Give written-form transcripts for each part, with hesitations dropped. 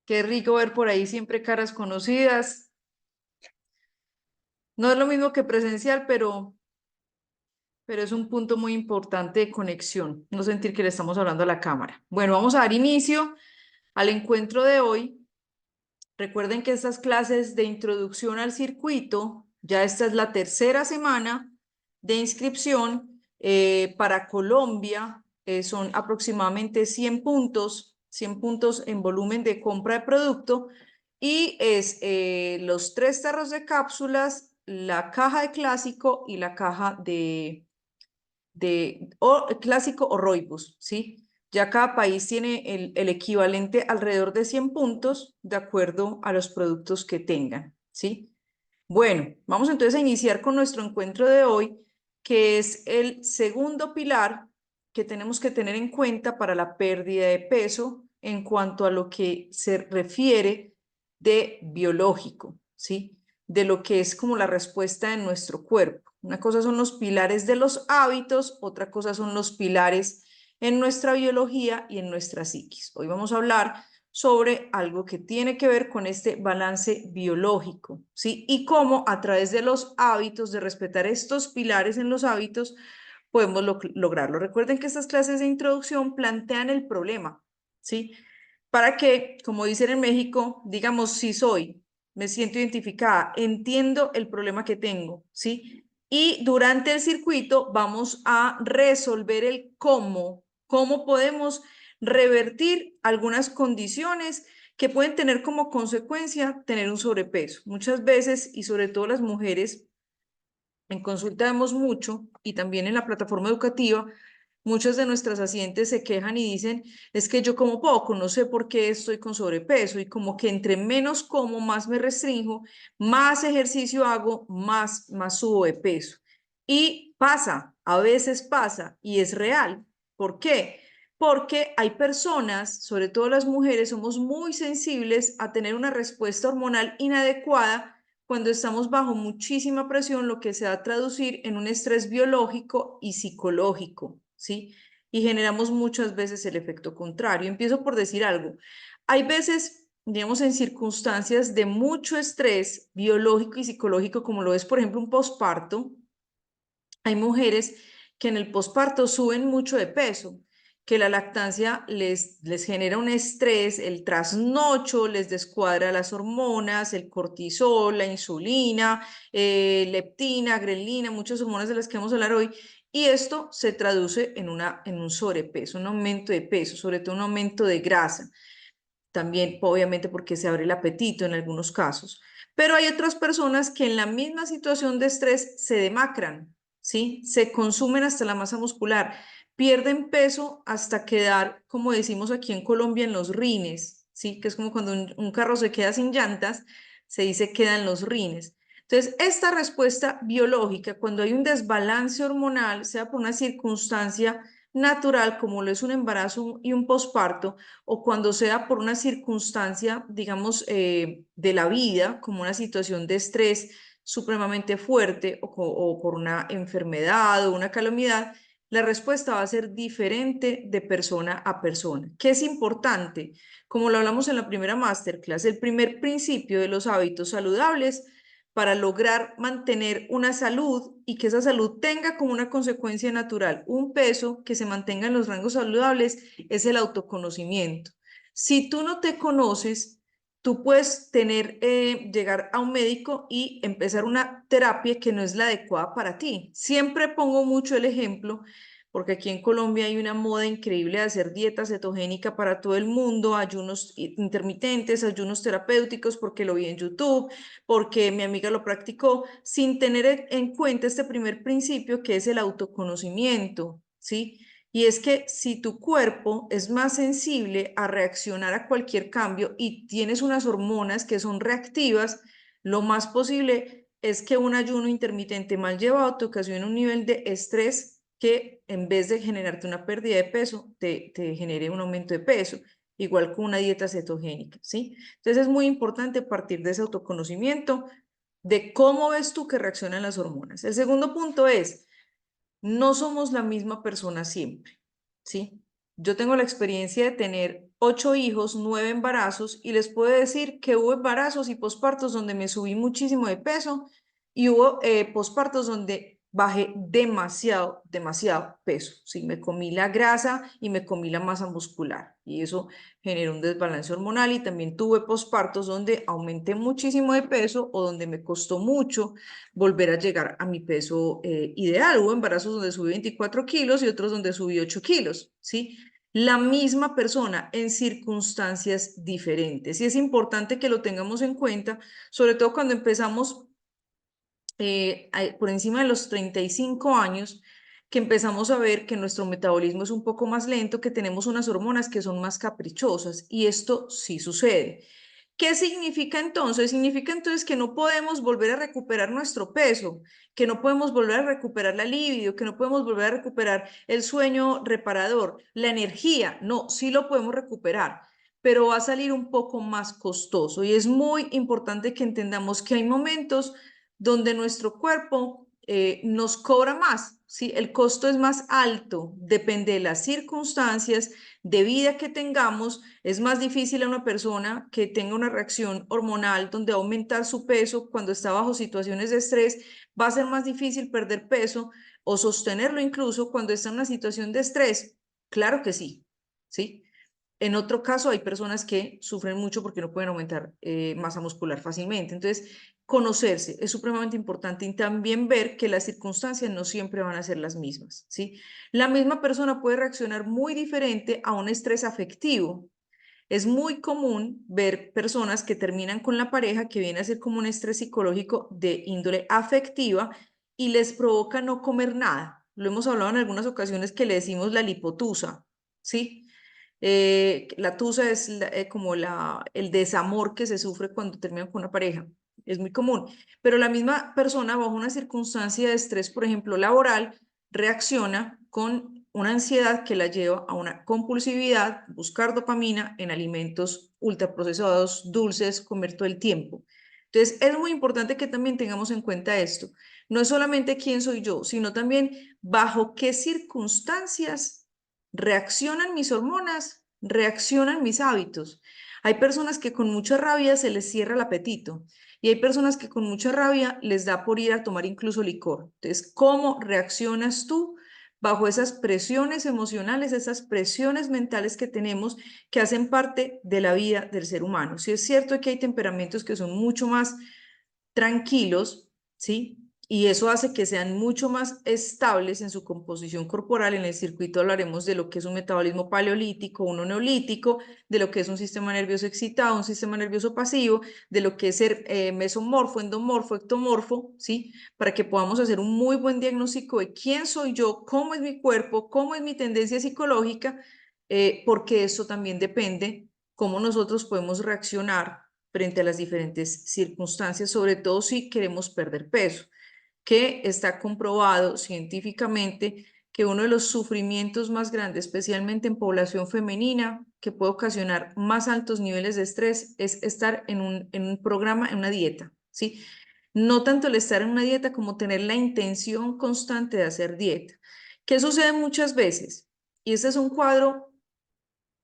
Qué rico ver por ahí siempre caras conocidas. No es lo mismo que presencial, pero es un punto muy importante de conexión, no sentir que le estamos hablando a la cámara. Bueno, vamos a dar inicio al encuentro de hoy. Recuerden que estas clases de introducción al circuito, ya esta es la tercera semana de inscripción para Colombia. Son aproximadamente 100 puntos en volumen de compra de producto y es los 3 tarros de cápsulas, la caja de clásico y la caja de clásico o rooibos, ¿sí? Ya cada país tiene el equivalente alrededor de 100 puntos de acuerdo a los productos que tengan, ¿sí? Bueno, vamos entonces a iniciar con nuestro encuentro de hoy, que es el segundo pilar que tenemos que tener en cuenta para la pérdida de peso en cuanto a lo que se refiere de biológico, ¿sí? De lo que es como la respuesta de nuestro cuerpo. Una cosa son los pilares de los hábitos, otra cosa son los pilares en nuestra biología y en nuestra psiquis. Hoy vamos a hablar sobre algo que tiene que ver con este balance biológico, ¿sí? Y cómo a través de los hábitos, de respetar estos pilares en los hábitos, podemos lograrlo. Recuerden que estas clases de introducción plantean el problema, ¿sí? Para que, como dicen en México, digamos, si soy, me siento identificada, entiendo el problema que tengo, ¿sí? Y durante el circuito vamos a resolver el cómo podemos revertir algunas condiciones que pueden tener como consecuencia tener un sobrepeso. Muchas veces, y sobre todo las mujeres, en consulta vemos mucho y también en la plataforma educativa, muchas de nuestras pacientes se quejan y dicen, es que yo como poco, no sé por qué estoy con sobrepeso y como que entre menos como, más me restringo, más ejercicio hago, más subo de peso. Y pasa, a veces pasa y es real. ¿Por qué? Porque hay personas, sobre todo las mujeres, somos muy sensibles a tener una respuesta hormonal inadecuada cuando estamos bajo muchísima presión, lo que se va a traducir en un estrés biológico y psicológico, ¿sí? Y generamos muchas veces el efecto contrario. Empiezo por decir algo. Hay veces, digamos, en circunstancias de mucho estrés biológico y psicológico, como lo es, por ejemplo, un posparto, hay mujeres que en el posparto suben mucho de peso, que la lactancia les genera un estrés, el trasnocho les descuadra las hormonas, el cortisol, la insulina, leptina, grelina, muchas hormonas de las que vamos a hablar hoy, y esto se traduce en un sobrepeso, un aumento de peso, sobre todo un aumento de grasa, también obviamente porque se abre el apetito en algunos casos. Pero hay otras personas que en la misma situación de estrés se demacran, ¿sí? Se consumen hasta la masa muscular, pierden peso hasta quedar, como decimos aquí en Colombia, en los rines, ¿sí? Que es como cuando un carro se queda sin llantas, se dice queda en los rines. Entonces, esta respuesta biológica, cuando hay un desbalance hormonal, sea por una circunstancia natural, como lo es un embarazo y un posparto, o cuando sea por una circunstancia, digamos, de la vida, como una situación de estrés supremamente fuerte o por una enfermedad o una calamidad, la respuesta va a ser diferente de persona a persona. ¿Qué es importante? Como lo hablamos en la primera masterclass, el primer principio de los hábitos saludables para lograr mantener una salud y que esa salud tenga como una consecuencia natural un peso que se mantenga en los rangos saludables es el autoconocimiento. Si tú no te conoces, tú puedes llegar a un médico y empezar una terapia que no es la adecuada para ti. Siempre pongo mucho el ejemplo porque aquí en Colombia hay una moda increíble de hacer dieta cetogénica para todo el mundo, ayunos intermitentes, ayunos terapéuticos, porque lo vi en YouTube, porque mi amiga lo practicó, sin tener en cuenta este primer principio que es el autoconocimiento, ¿sí? Y es que si tu cuerpo es más sensible a reaccionar a cualquier cambio y tienes unas hormonas que son reactivas, lo más posible es que un ayuno intermitente mal llevado te ocasione un nivel de estrés que en vez de generarte una pérdida de peso, te genere un aumento de peso, igual con una dieta cetogénica, ¿sí? Entonces es muy importante partir de ese autoconocimiento de cómo ves tú que reaccionan las hormonas. El segundo punto es, no somos la misma persona siempre, ¿sí? Yo tengo la experiencia de tener 8 hijos, 9 embarazos, y les puedo decir que hubo embarazos y pospartos donde me subí muchísimo de peso y hubo pospartos donde bajé demasiado, demasiado peso. Sí, me comí la grasa y me comí la masa muscular y eso generó un desbalance hormonal, y también tuve pospartos donde aumenté muchísimo de peso o donde me costó mucho volver a llegar a mi peso ideal. Hubo embarazos donde subí 24 kilos y otros donde subí 8 kilos, ¿sí? La misma persona en circunstancias diferentes. Y es importante que lo tengamos en cuenta, sobre todo cuando empezamos por encima de los 35 años, que empezamos a ver que nuestro metabolismo es un poco más lento, que tenemos unas hormonas que son más caprichosas, y esto sí sucede. ¿Qué significa entonces? Significa entonces que no podemos volver a recuperar nuestro peso, que no podemos volver a recuperar la libido, que no podemos volver a recuperar el sueño reparador, la energía. No, sí lo podemos recuperar, pero va a salir un poco más costoso, y es muy importante que entendamos que hay momentos donde nuestro cuerpo nos cobra más, ¿sí? El costo es más alto, depende de las circunstancias de vida que tengamos. Es más difícil a una persona que tenga una reacción hormonal donde va a aumentar su peso cuando está bajo situaciones de estrés. Va a ser más difícil perder peso o sostenerlo incluso cuando está en una situación de estrés. Claro que sí, ¿sí? En otro caso, hay personas que sufren mucho porque no pueden aumentar masa muscular fácilmente. Entonces, conocerse es supremamente importante, y también ver que las circunstancias no siempre van a ser las mismas, ¿sí? La misma persona puede reaccionar muy diferente a un estrés afectivo. Es muy común ver personas que terminan con la pareja, que viene a ser como un estrés psicológico de índole afectiva, y les provoca no comer nada. Lo hemos hablado en algunas ocasiones, que le decimos la lipotusa, ¿sí? La tusa es como el desamor que se sufre cuando terminan con una pareja. Es muy común, pero la misma persona bajo una circunstancia de estrés, por ejemplo, laboral, reacciona con una ansiedad que la lleva a una compulsividad, buscar dopamina en alimentos ultraprocesados, dulces, comer todo el tiempo. Entonces, es muy importante que también tengamos en cuenta esto. No es solamente quién soy yo, sino también bajo qué circunstancias reaccionan mis hormonas, reaccionan mis hábitos. Hay personas que con mucha rabia se les cierra el apetito, y hay personas que con mucha rabia les da por ir a tomar incluso licor. Entonces, ¿cómo reaccionas tú bajo esas presiones emocionales, esas presiones mentales que tenemos, que hacen parte de la vida del ser humano? Sí, es cierto que hay temperamentos que son mucho más tranquilos, ¿sí? Y eso hace que sean mucho más estables en su composición corporal. En el circuito hablaremos de lo que es un metabolismo paleolítico, uno neolítico, de lo que es un sistema nervioso excitado, un sistema nervioso pasivo, de lo que es ser mesomorfo, endomorfo, ectomorfo, ¿sí? Para que podamos hacer un muy buen diagnóstico de quién soy yo, cómo es mi cuerpo, cómo es mi tendencia psicológica, porque eso también depende cómo nosotros podemos reaccionar frente a las diferentes circunstancias, sobre todo si queremos perder peso, que está comprobado científicamente que uno de los sufrimientos más grandes, especialmente en población femenina, que puede ocasionar más altos niveles de estrés, es estar en un programa, en una dieta, ¿sí? No tanto el estar en una dieta como tener la intención constante de hacer dieta. ¿Qué sucede muchas veces? Y este es un cuadro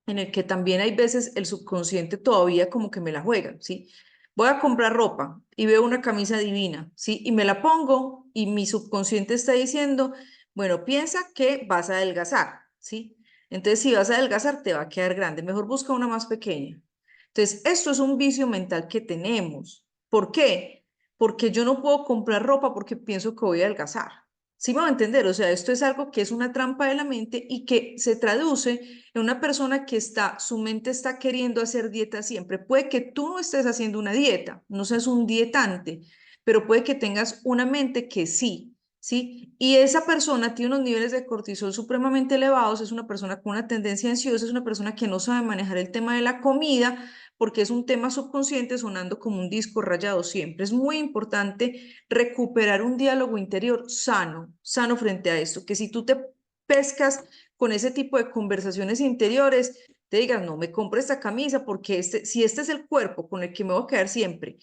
en el que también hay veces el subconsciente todavía como que me la juega, ¿sí? Voy a comprar ropa y veo una camisa divina, ¿sí? Y me la pongo y mi subconsciente está diciendo, bueno, piensa que vas a adelgazar, ¿sí? Entonces, si vas a adelgazar, te va a quedar grande, mejor busca una más pequeña. Entonces, esto es un vicio mental que tenemos. ¿Por qué? Porque yo no puedo comprar ropa porque pienso que voy a adelgazar. ¿Sí me va a entender? O sea, esto es algo que es una trampa de la mente y que se traduce en una persona que su mente está queriendo hacer dieta siempre. Puede que tú no estés haciendo una dieta, no seas un dietante, pero puede que tengas una mente que sí, ¿sí? Y esa persona tiene unos niveles de cortisol supremamente elevados, es una persona con una tendencia ansiosa, es una persona que no sabe manejar el tema de la comida, porque es un tema subconsciente sonando como un disco rayado siempre. Es muy importante recuperar un diálogo interior sano, sano frente a esto, que si tú te pescas con ese tipo de conversaciones interiores, te digas, no, me compro esta camisa porque si este es el cuerpo con el que me voy a quedar siempre,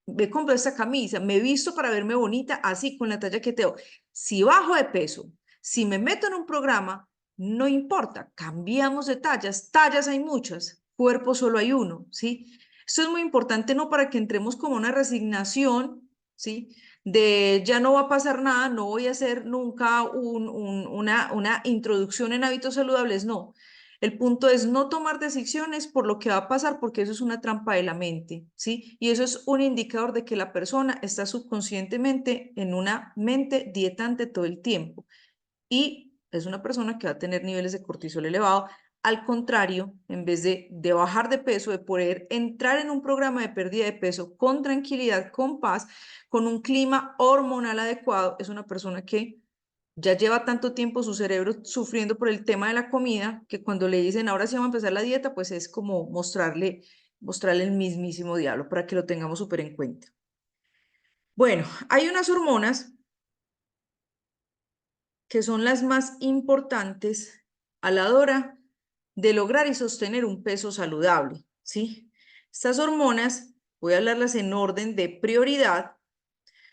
me compro esta camisa, me he visto para verme bonita así con la talla que tengo. Si bajo de peso, si me meto en un programa, no importa, cambiamos de tallas, tallas hay muchas, cuerpo solo hay uno, ¿sí? Esto es muy importante, no para que entremos como una resignación, ¿sí? De ya no va a pasar nada, no voy a hacer nunca una introducción en hábitos saludables, no. El punto es no tomar decisiones por lo que va a pasar, porque eso es una trampa de la mente, ¿sí? Y eso es un indicador de que la persona está subconscientemente en una mente dietante todo el tiempo. Y es una persona que va a tener niveles de cortisol elevado. Al contrario, en vez de bajar de peso, de poder entrar en un programa de pérdida de peso con tranquilidad, con paz, con un clima hormonal adecuado, es una persona que ya lleva tanto tiempo su cerebro sufriendo por el tema de la comida, que cuando le dicen ahora sí vamos a empezar la dieta, pues es como mostrarle el mismísimo diablo para que lo tengamos súper en cuenta. Bueno, hay unas hormonas que son las más importantes a la hora de lograr y sostener un peso saludable, ¿sí? Estas hormonas, voy a hablarlas en orden de prioridad,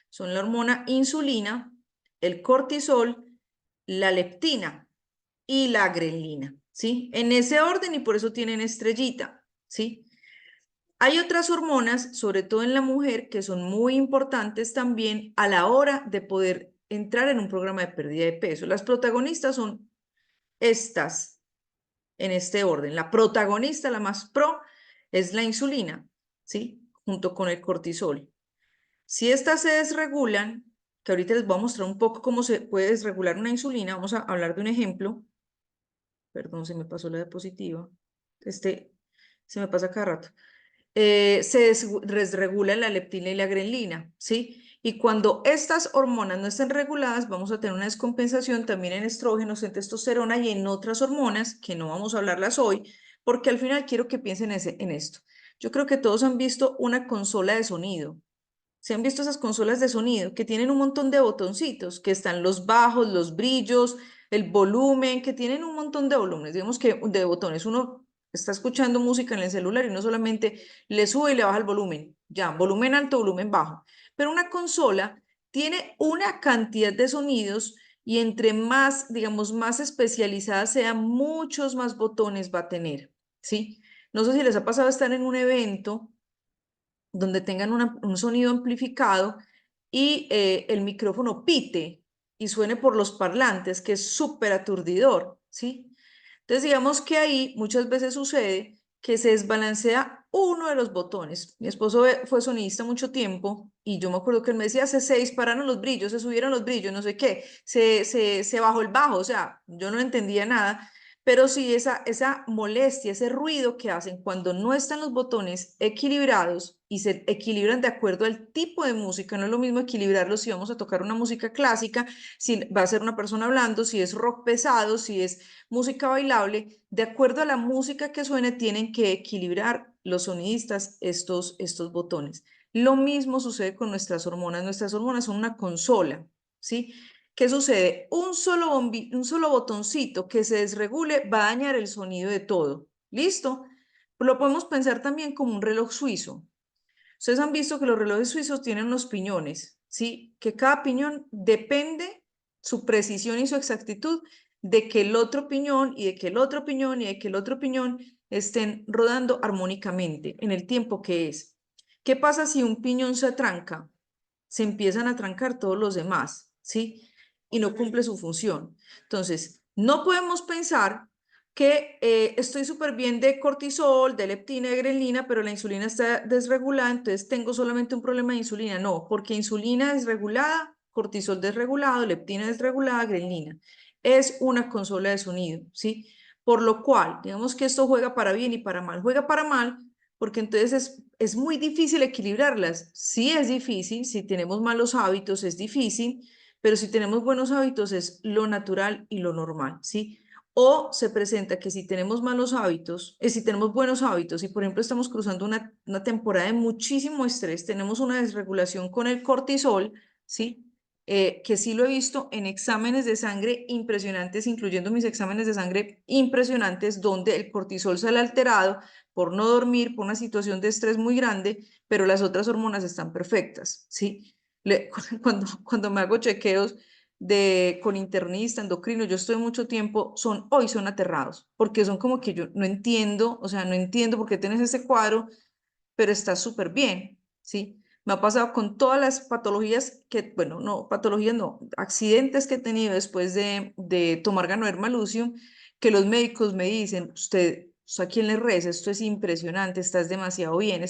son la hormona insulina, el cortisol, la leptina y la grelina, ¿sí? En ese orden y por eso tienen estrellita, ¿sí? Hay otras hormonas, sobre todo en la mujer, que son muy importantes también a la hora de poder entrar en un programa de pérdida de peso. Las protagonistas son estas, en este orden. La protagonista, la más pro, es la insulina, ¿sí? Junto con el cortisol. Si estas se desregulan, que ahorita les voy a mostrar un poco cómo se puede desregular una insulina, vamos a hablar de un ejemplo. Perdón, se me pasó la diapositiva. Se me pasa cada rato. Se desregula la leptina y la grelina, ¿sí? Y cuando estas hormonas no estén reguladas, vamos a tener una descompensación también en estrógenos, en testosterona y en otras hormonas, que no vamos a hablarlas hoy, porque al final quiero que piensen en esto. Yo creo que todos han visto una consola de sonido. ¿Se han visto esas consolas de sonido que tienen un montón de botoncitos, que están los bajos, los brillos, el volumen, que tienen un montón de volúmenes, digamos que de botones? Uno está escuchando música en el celular y no solamente le sube y le baja el volumen, ya, volumen alto, volumen bajo. Pero una consola tiene una cantidad de sonidos y entre más, digamos, más especializada sea, muchos más botones va a tener, ¿sí? No sé si les ha pasado estar en un evento donde tengan un sonido amplificado y el micrófono pite y suene por los parlantes, que es súper aturdidor, ¿sí? Entonces, digamos que ahí muchas veces sucede que se desbalancea uno de los botones. Mi esposo fue sonidista mucho tiempo y yo me acuerdo que él me decía, se dispararon los brillos, se subieron los brillos, no sé qué, se bajó el bajo, o sea, yo no entendía nada, pero sí esa molestia, ese ruido que hacen cuando no están los botones equilibrados y se equilibran de acuerdo al tipo de música. No es lo mismo equilibrarlos si vamos a tocar una música clásica, si va a ser una persona hablando, si es rock pesado, si es música bailable. De acuerdo a la música que suene, tienen que equilibrar los sonidistas estos botones. Lo mismo sucede con nuestras hormonas. Nuestras hormonas son una consola, ¿sí? ¿Qué sucede? Un solo botoncito que se desregule va a dañar el sonido de todo. ¿Listo? Lo podemos pensar también como un reloj suizo. Ustedes han visto que los relojes suizos tienen unos piñones, ¿sí? Que cada piñón depende su precisión y su exactitud de que el otro piñón y de que el otro piñón y de que el otro piñón estén rodando armónicamente en el tiempo que es. ¿Qué pasa si un piñón se atranca? Se empiezan a trancar todos los demás, ¿sí? Y no cumple su función. Entonces, no podemos pensar que estoy súper bien de cortisol, de leptina, de grelina, pero la insulina está desregulada, entonces tengo solamente un problema de insulina. No, porque insulina desregulada, cortisol desregulado, leptina desregulada, grelina. Es una consola de sonido, ¿sí? Por lo cual, digamos que esto juega para bien y para mal. Juega para mal porque entonces es muy difícil equilibrarlas. Sí es difícil, si tenemos malos hábitos es difícil, pero si tenemos buenos hábitos es lo natural y lo normal, ¿sí? O se presenta que si tenemos malos hábitos, si tenemos buenos hábitos y por ejemplo estamos cruzando una temporada de muchísimo estrés, tenemos una desregulación con el cortisol, ¿sí? Que sí lo he visto en exámenes de sangre impresionantes, incluyendo mis exámenes de sangre impresionantes, donde el cortisol sale alterado por no dormir, por una situación de estrés muy grande, pero las otras hormonas están perfectas, ¿sí? Cuando me hago chequeos, con internista, endocrino, yo estoy mucho tiempo, hoy son aterrados, porque son como que yo no entiendo, o sea, no entiendo por qué tienes ese cuadro, pero está súper bien, ¿sí? Me ha pasado con todas las patologías que, bueno, no, patologías no, accidentes que he tenido después de tomar Ganoderma Lucium, que los médicos me dicen, ¿a quién le reza? Esto es impresionante, estás demasiado bien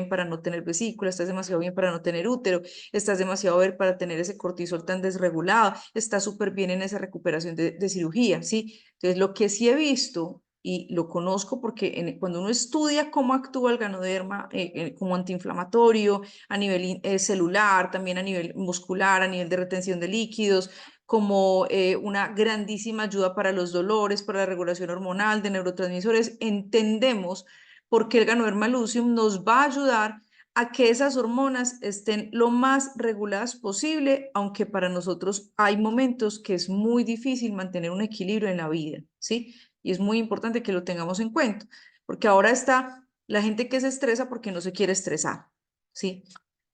para no tener vesícula, estás demasiado bien para no tener útero, estás demasiado bien para tener ese cortisol tan desregulado, estás súper bien en esa recuperación de cirugía, ¿sí? Entonces, lo que sí he visto y lo conozco porque cuando uno estudia cómo actúa el ganoderma como antiinflamatorio a nivel celular, también a nivel muscular, a nivel de retención de líquidos, como una grandísima ayuda para los dolores, para la regulación hormonal de neurotransmisores, entendemos por qué el Ganoderma lucium nos va a ayudar a que esas hormonas estén lo más reguladas posible, aunque para nosotros hay momentos que es muy difícil mantener un equilibrio en la vida, ¿sí? Y es muy importante que lo tengamos en cuenta, porque ahora está la gente que se estresa porque no se quiere estresar, ¿sí?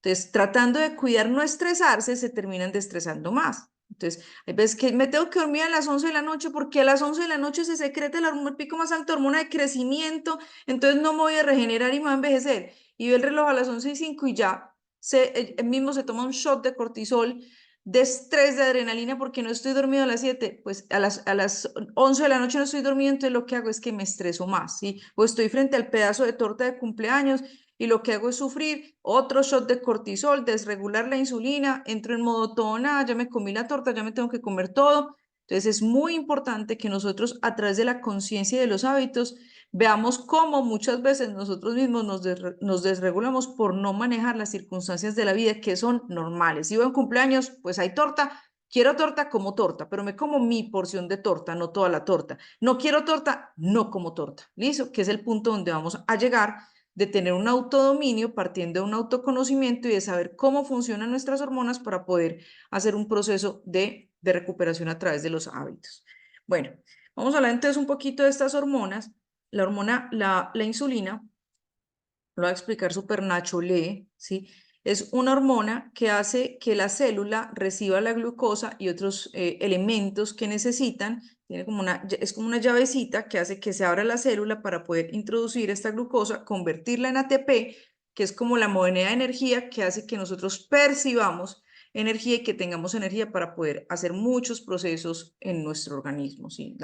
Entonces, tratando de cuidar no estresarse, se terminan estresando más. Entonces, hay veces que me tengo que dormir a las 11 de la noche porque a las 11 de la noche se secreta el pico más alto, hormona de crecimiento, entonces no me voy a regenerar y me voy a envejecer. Y veo el reloj a las 11:05 y ya él mismo se toma un shot de cortisol, de estrés, de adrenalina, porque no estoy dormido a las 7, pues a las 11 de la noche no estoy dormido, entonces lo que hago es que me estreso más, ¿sí? O estoy frente al pedazo de torta de cumpleaños y lo que hago es sufrir otro shot de cortisol, desregular la insulina, entro en modo todo nada, ya me comí la torta, ya me tengo que comer todo. Entonces es muy importante que nosotros a través de la conciencia y de los hábitos veamos cómo muchas veces nosotros mismos nos desregulamos por no manejar las circunstancias de la vida que son normales. Si voy a un cumpleaños, pues hay torta, quiero torta, como torta, pero me como mi porción de torta, no toda la torta. No quiero torta, no como torta. ¿Listo? Que es el punto donde vamos a llegar de tener un autodominio partiendo de un autoconocimiento y de saber cómo funcionan nuestras hormonas para poder hacer un proceso de recuperación a través de los hábitos. Bueno, vamos a hablar entonces un poquito de estas hormonas. La hormona, la insulina, lo voy a explicar súper Nacho Lee, ¿sí? Es una hormona que hace que la célula reciba la glucosa y otros elementos que necesitan. Es como una llavecita que hace que se abra la célula para poder introducir esta glucosa, convertirla en ATP, que es como la moneda de energía que hace que nosotros percibamos energía y que tengamos energía para poder hacer muchos procesos en nuestro organismo, ¿sí?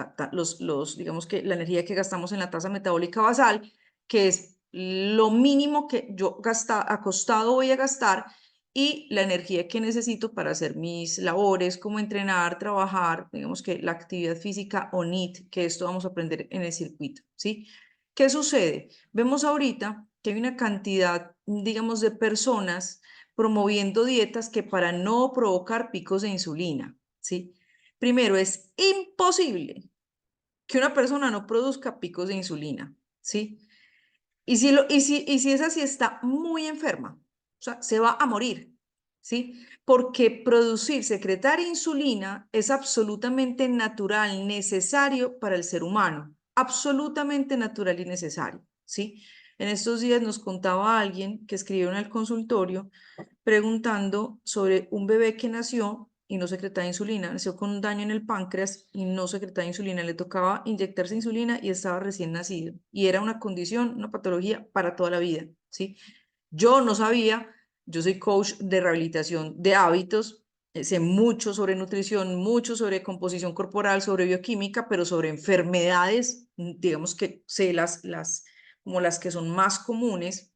Digamos que la energía que gastamos en la tasa metabólica basal, que es lo mínimo que yo acostado voy a gastar, y la energía que necesito para hacer mis labores, como entrenar, trabajar, digamos que la actividad física o NEAT, que esto vamos a aprender en el circuito, ¿sí? ¿Qué sucede? Vemos ahorita que hay una cantidad, digamos, de personas promoviendo dietas que para no provocar picos de insulina, ¿sí? Primero, es imposible que una persona no produzca picos de insulina, ¿sí? Y si es así, está muy enferma, o sea, se va a morir, ¿sí? Porque secretar insulina es absolutamente natural, necesario para el ser humano, absolutamente natural y necesario, ¿sí? En estos días nos contaba alguien que escribió en el consultorio preguntando sobre un bebé que nació y no secretaba insulina, nació con un daño en el páncreas y no secretaba insulina, le tocaba inyectarse insulina y estaba recién nacido. Y era una condición, una patología para toda la vida, ¿sí? Yo no sabía, yo soy coach de rehabilitación de hábitos, sé mucho sobre nutrición, mucho sobre composición corporal, sobre bioquímica, pero sobre enfermedades, digamos que sé como las que son más comunes,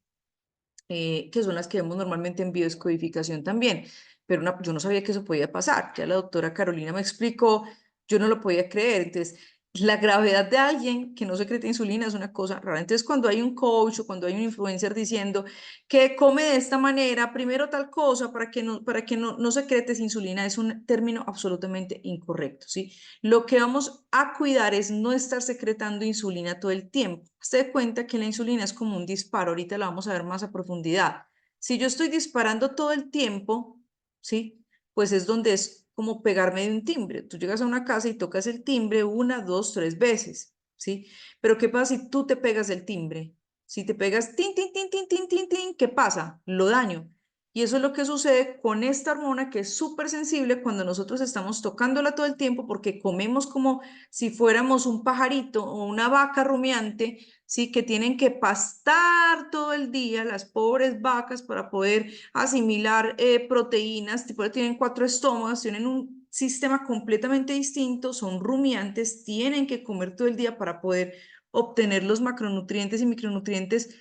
que son las que vemos normalmente en biodescodificación también. Pero yo no sabía que eso podía pasar. Ya la doctora Carolina me explicó, yo no lo podía creer. Entonces, la gravedad de alguien que no secreta insulina es una cosa rara. Entonces, cuando hay un coach o cuando hay un influencer diciendo que come de esta manera, primero tal cosa para que no secretes insulina, es un término absolutamente incorrecto, ¿sí? Lo que vamos a cuidar es no estar secretando insulina todo el tiempo. Se da cuenta que la insulina es como un disparo, ahorita lo vamos a ver más a profundidad. Si yo estoy disparando todo el tiempo, ¿sí? Pues es donde es como pegarme de un timbre. Tú llegas a una casa y tocas el timbre una, dos, tres veces, ¿sí? Pero ¿qué pasa si tú te pegas el timbre? Si te pegas tin, tin, tin, tin, tin, tin, tin, ¿qué pasa? Lo daño. Y eso es lo que sucede con esta hormona que es súper sensible cuando nosotros estamos tocándola todo el tiempo porque comemos como si fuéramos un pajarito o una vaca rumiante, ¿sí? Que tienen que pastar todo el día las pobres vacas para poder asimilar proteínas, tipo tienen 4 estómagos, tienen un sistema completamente distinto, son rumiantes, tienen que comer todo el día para poder obtener los macronutrientes y micronutrientes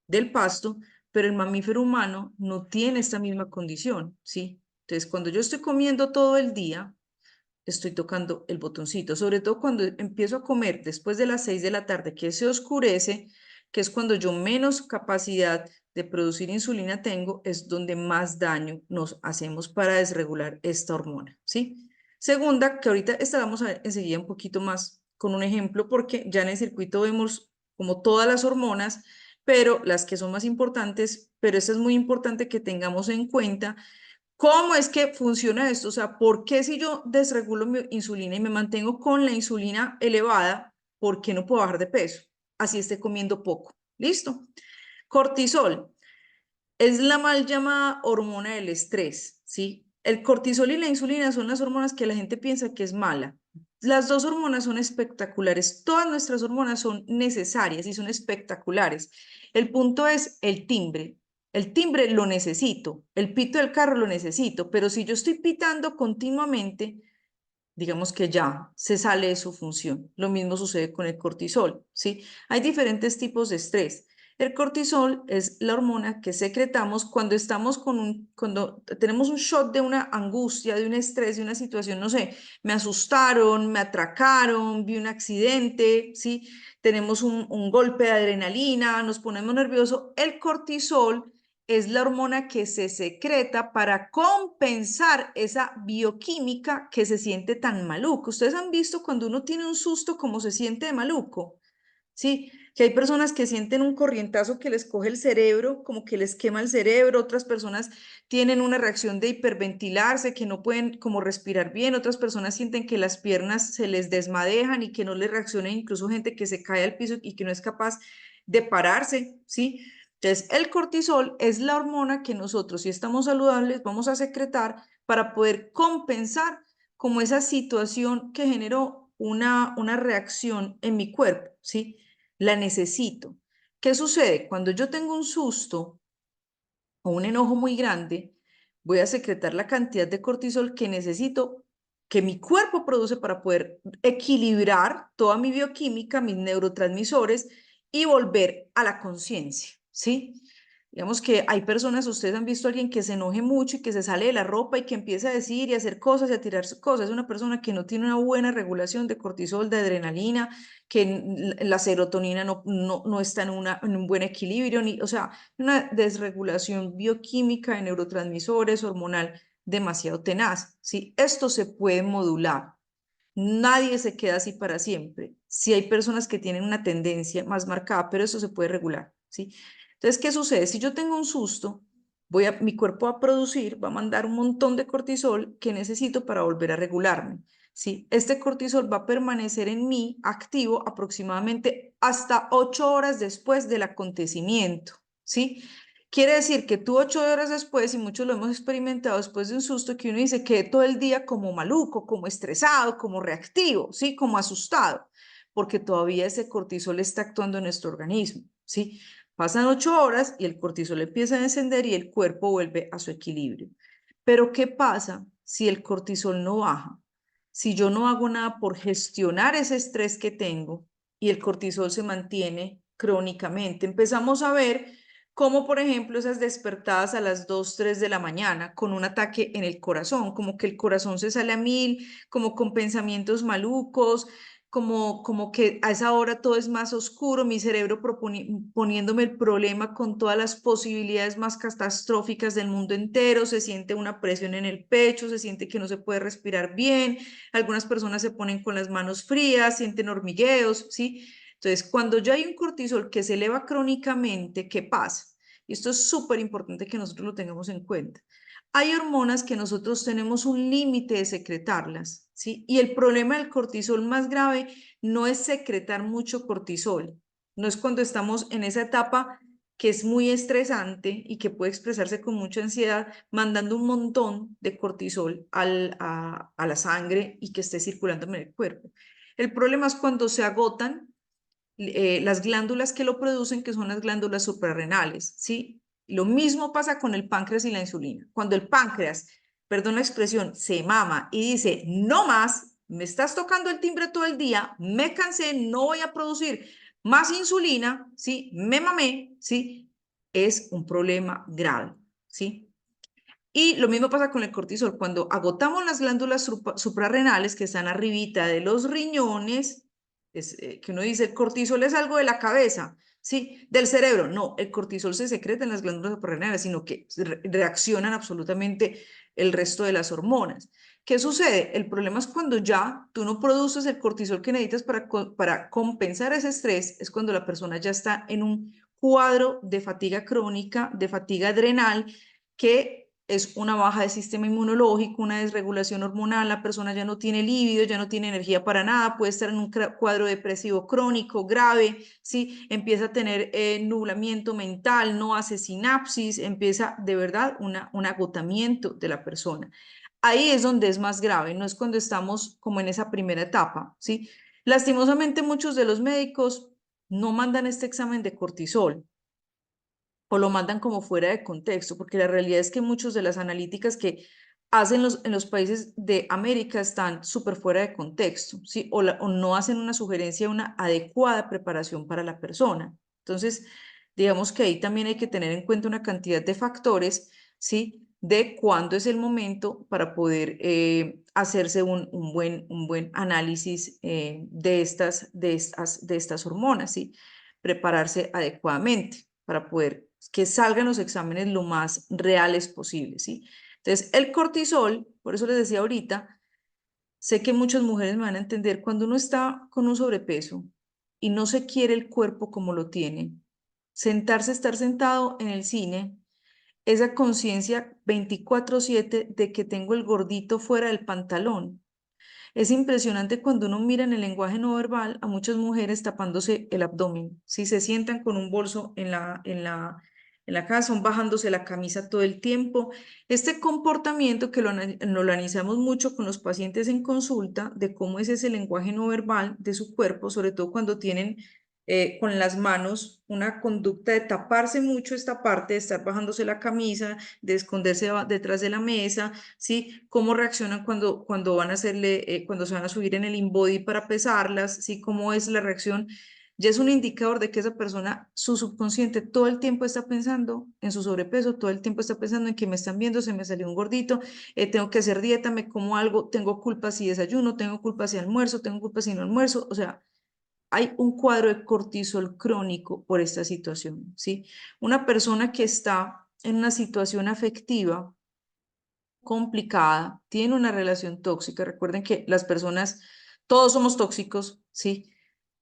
del pasto, pero el mamífero humano no tiene esta misma condición, ¿sí? Entonces, cuando yo estoy comiendo todo el día, estoy tocando el botoncito, sobre todo cuando empiezo a comer después de las 6 de la tarde, que se oscurece, que es cuando yo menos capacidad de producir insulina tengo, es donde más daño nos hacemos para desregular esta hormona, ¿sí? Segunda, que ahorita esta vamos a ver enseguida un poquito más con un ejemplo, porque ya en el circuito vemos como todas las hormonas, pero las que son más importantes, pero eso es muy importante que tengamos en cuenta. ¿Cómo es que funciona esto? O sea, ¿por qué si yo desregulo mi insulina y me mantengo con la insulina elevada, por qué no puedo bajar de peso? Así esté comiendo poco. ¿Listo? Cortisol es la mal llamada hormona del estrés, ¿sí? El cortisol y la insulina son las hormonas que la gente piensa que es mala. Las dos hormonas son espectaculares. Todas nuestras hormonas son necesarias y son espectaculares. El punto es el timbre. El timbre lo necesito, el pito del carro lo necesito, pero si yo estoy pitando continuamente, digamos que ya se sale de su función. Lo mismo sucede con el cortisol, ¿sí? Hay diferentes tipos de estrés. El cortisol es la hormona que secretamos cuando estamos cuando tenemos un shock de una angustia, de un estrés, de una situación, no sé, me asustaron, me atracaron, vi un accidente, ¿sí? Tenemos un golpe de adrenalina, nos ponemos nerviosos. El cortisol es la hormona que se secreta para compensar esa bioquímica que se siente tan maluco. Ustedes han visto cuando uno tiene un susto cómo se siente de maluco, ¿sí? Que hay personas que sienten un corrientazo que les coge el cerebro, como que les quema el cerebro, otras personas tienen una reacción de hiperventilarse, que no pueden como respirar bien, otras personas sienten que las piernas se les desmadejan y que no les reaccionan, incluso gente que se cae al piso y que no es capaz de pararse, ¿sí? Entonces, el cortisol es la hormona que nosotros, si estamos saludables, vamos a secretar para poder compensar como esa situación que generó una reacción en mi cuerpo, ¿sí? La necesito. ¿Qué sucede? Cuando yo tengo un susto o un enojo muy grande, voy a secretar la cantidad de cortisol que necesito, que mi cuerpo produce para poder equilibrar toda mi bioquímica, mis neurotransmisores y volver a la conciencia, ¿sí? Digamos que hay personas, ustedes han visto a alguien que se enoje mucho y que se sale de la ropa y que empieza a decir y a hacer cosas y a tirar cosas. Es una persona que no tiene una buena regulación de cortisol, de adrenalina, que la serotonina no está en un buen equilibrio, ni, o sea, una desregulación bioquímica de neurotransmisores, hormonal, demasiado tenaz, ¿sí? Esto se puede modular. Nadie se queda así para siempre. Sí hay personas que tienen una tendencia más marcada, pero eso se puede regular, ¿sí? Entonces, ¿qué sucede? Si yo tengo un susto, mi cuerpo va a producir, va a mandar un montón de cortisol que necesito para volver a regularme, ¿sí? Este cortisol va a permanecer en mí activo aproximadamente hasta 8 horas después del acontecimiento, ¿sí? Quiere decir que tú 8 horas después, y muchos lo hemos experimentado después de un susto, que uno dice que todo el día como maluco, como estresado, como reactivo, ¿sí? Como asustado, porque todavía ese cortisol está actuando en nuestro organismo, ¿sí? Pasan 8 horas y el cortisol empieza a descender y el cuerpo vuelve a su equilibrio. Pero ¿qué pasa si el cortisol no baja? Si yo no hago nada por gestionar ese estrés que tengo y el cortisol se mantiene crónicamente, empezamos a ver como por ejemplo esas despertadas a las 2, 3 de la mañana con un ataque en el corazón, como que el corazón se sale a mil, como con pensamientos malucos, como que a esa hora todo es más oscuro, mi cerebro poniéndome el problema con todas las posibilidades más catastróficas del mundo entero, se siente una presión en el pecho, se siente que no se puede respirar bien, algunas personas se ponen con las manos frías, sienten hormigueos, ¿sí? Entonces, cuando ya hay un cortisol que se eleva crónicamente, ¿qué pasa? Y esto es súper importante que nosotros lo tengamos en cuenta. Hay hormonas que nosotros tenemos un límite de secretarlas, ¿sí? Y el problema del cortisol más grave no es secretar mucho cortisol, no es cuando estamos en esa etapa que es muy estresante y que puede expresarse con mucha ansiedad, mandando un montón de cortisol a la sangre y que esté circulando en el cuerpo. El problema es cuando se agotan las glándulas que lo producen, que son las glándulas suprarrenales, ¿sí? Lo mismo pasa con el páncreas y la insulina. Cuando el páncreas, perdón la expresión, se mama y dice, no más, me estás tocando el timbre todo el día, me cansé, no voy a producir más insulina, ¿sí? Me mamé, ¿sí? Es un problema grave, ¿sí? Y lo mismo pasa con el cortisol. Cuando agotamos las glándulas suprarrenales que están arribita de los riñones, que uno dice, el cortisol es algo de la cabeza, ¿sí? Del cerebro. No, el cortisol se secreta en las glándulas suprarrenales, sino que reaccionan absolutamente el resto de las hormonas. ¿Qué sucede? El problema es cuando ya tú no produces el cortisol que necesitas para compensar ese estrés, es cuando la persona ya está en un cuadro de fatiga crónica, de fatiga adrenal, que es una baja del sistema inmunológico, una desregulación hormonal, la persona ya no tiene líbido, ya no tiene energía para nada, puede estar en un cuadro depresivo crónico, grave, ¿sí? Empieza a tener nublamiento mental, no hace sinapsis, empieza de verdad un agotamiento de la persona. Ahí es donde es más grave, no es cuando estamos como en esa primera etapa, ¿sí? Lastimosamente muchos de los médicos no mandan este examen de cortisol, o lo mandan como fuera de contexto, porque la realidad es que muchas de las analíticas que hacen en los países de América están súper fuera de contexto, ¿sí? O no hacen una sugerencia, una adecuada preparación para la persona. Entonces, digamos que ahí también hay que tener en cuenta una cantidad de factores, ¿sí? De cuándo es el momento para poder hacerse un buen análisis de estas hormonas, ¿sí? Prepararse adecuadamente para poder que salgan los exámenes lo más reales posible, ¿sí? Entonces, el cortisol, por eso les decía ahorita, sé que muchas mujeres me van a entender, cuando uno está con un sobrepeso y no se quiere el cuerpo como lo tiene, sentarse, estar sentado en el cine, esa conciencia 24/7 de que tengo el gordito fuera del pantalón. Es impresionante cuando uno mira en el lenguaje no verbal a muchas mujeres tapándose el abdomen. Si se sientan con un bolso en la casa, son bajándose la camisa todo el tiempo. Este comportamiento que lo analizamos mucho con los pacientes en consulta, de cómo es ese lenguaje no verbal de su cuerpo, sobre todo cuando tienen con las manos una conducta de taparse mucho esta parte, de estar bajándose la camisa, de esconderse detrás de la mesa, ¿sí? Cómo reaccionan cuando van a hacerle, cuando se van a subir en el InBody para pesarlas, ¿sí? Cómo es la reacción. Ya es un indicador de que esa persona, su subconsciente, todo el tiempo está pensando en su sobrepeso, todo el tiempo está pensando en que me están viendo, se me salió un gordito, tengo que hacer dieta, me como algo, tengo culpa si desayuno, tengo culpa si almuerzo, tengo culpa si no almuerzo, o sea, hay un cuadro de cortisol crónico por esta situación, ¿sí? Una persona que está en una situación afectiva complicada, tiene una relación tóxica. Recuerden que las personas, todos somos tóxicos, ¿sí?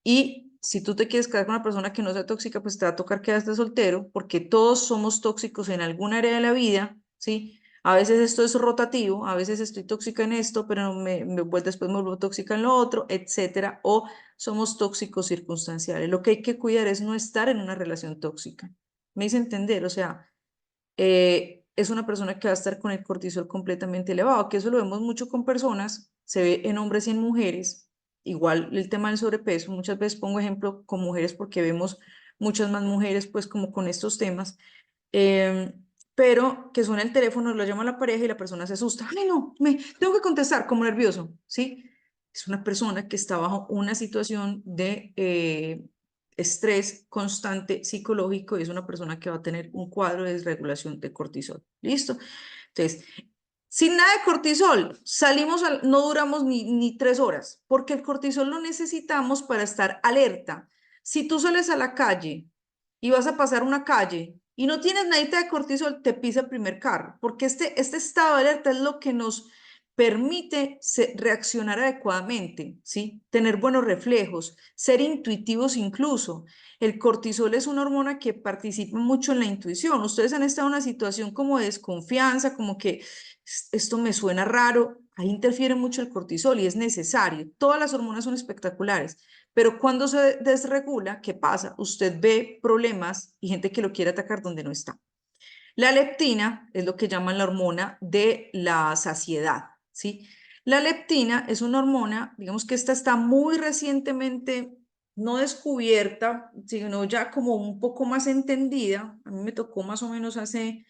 Y si tú te quieres quedar con una persona que no sea tóxica, pues te va a tocar quedarte soltero, porque todos somos tóxicos en algún área de la vida, ¿sí? A veces esto es rotativo, a veces estoy tóxica en esto, pero después me vuelvo tóxica en lo otro, etcétera. O somos tóxicos circunstanciales. Lo que hay que cuidar es no estar en una relación tóxica. Me hice entender, o sea, es una persona que va a estar con el cortisol completamente elevado, que eso lo vemos mucho con personas, se ve en hombres y en mujeres, igual el tema del sobrepeso, muchas veces pongo ejemplo con mujeres porque vemos muchas más mujeres pues como con estos temas, eh, pero que suena el teléfono, lo llama la pareja y la persona se asusta, ay no, me tengo que contestar como nervioso, ¿sí? Es una persona que está bajo una situación de estrés constante psicológico y es una persona que va a tener un cuadro de desregulación de cortisol. ¿Listo? Entonces, sin nada de cortisol, no duramos ni 3 horas, porque el cortisol lo necesitamos para estar alerta. Si tú sales a la calle y vas a pasar una calle y no tienes nada de cortisol, te pisa el primer carro, porque este estado de alerta es lo que nos permite reaccionar adecuadamente, ¿sí? Tener buenos reflejos, ser intuitivos incluso. El cortisol es una hormona que participa mucho en la intuición. Ustedes han estado en una situación como de desconfianza, como que esto me suena raro. ahí interfiere mucho el cortisol y es necesario. Todas las hormonas son espectaculares, pero cuando se desregula, ¿qué pasa? Usted ve problemas y gente que lo quiere atacar donde no está. La leptina es lo que llaman la hormona de la saciedad, ¿sí? La leptina es una hormona, digamos que esta está muy recientemente, no descubierta, sino ya como un poco más entendida. A mí me tocó más o menos hace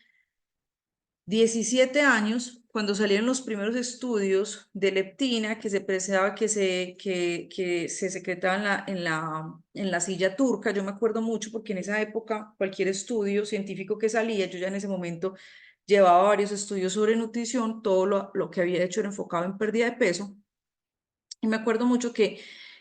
17 años, cuando salieron los primeros estudios de leptina, que se pensaba que se secretaba en la silla turca. Yo me acuerdo mucho porque en esa época cualquier estudio científico que salía, yo ya en ese momento llevaba varios estudios sobre nutrición, todo lo que había hecho era enfocado en pérdida de peso. Y me acuerdo mucho que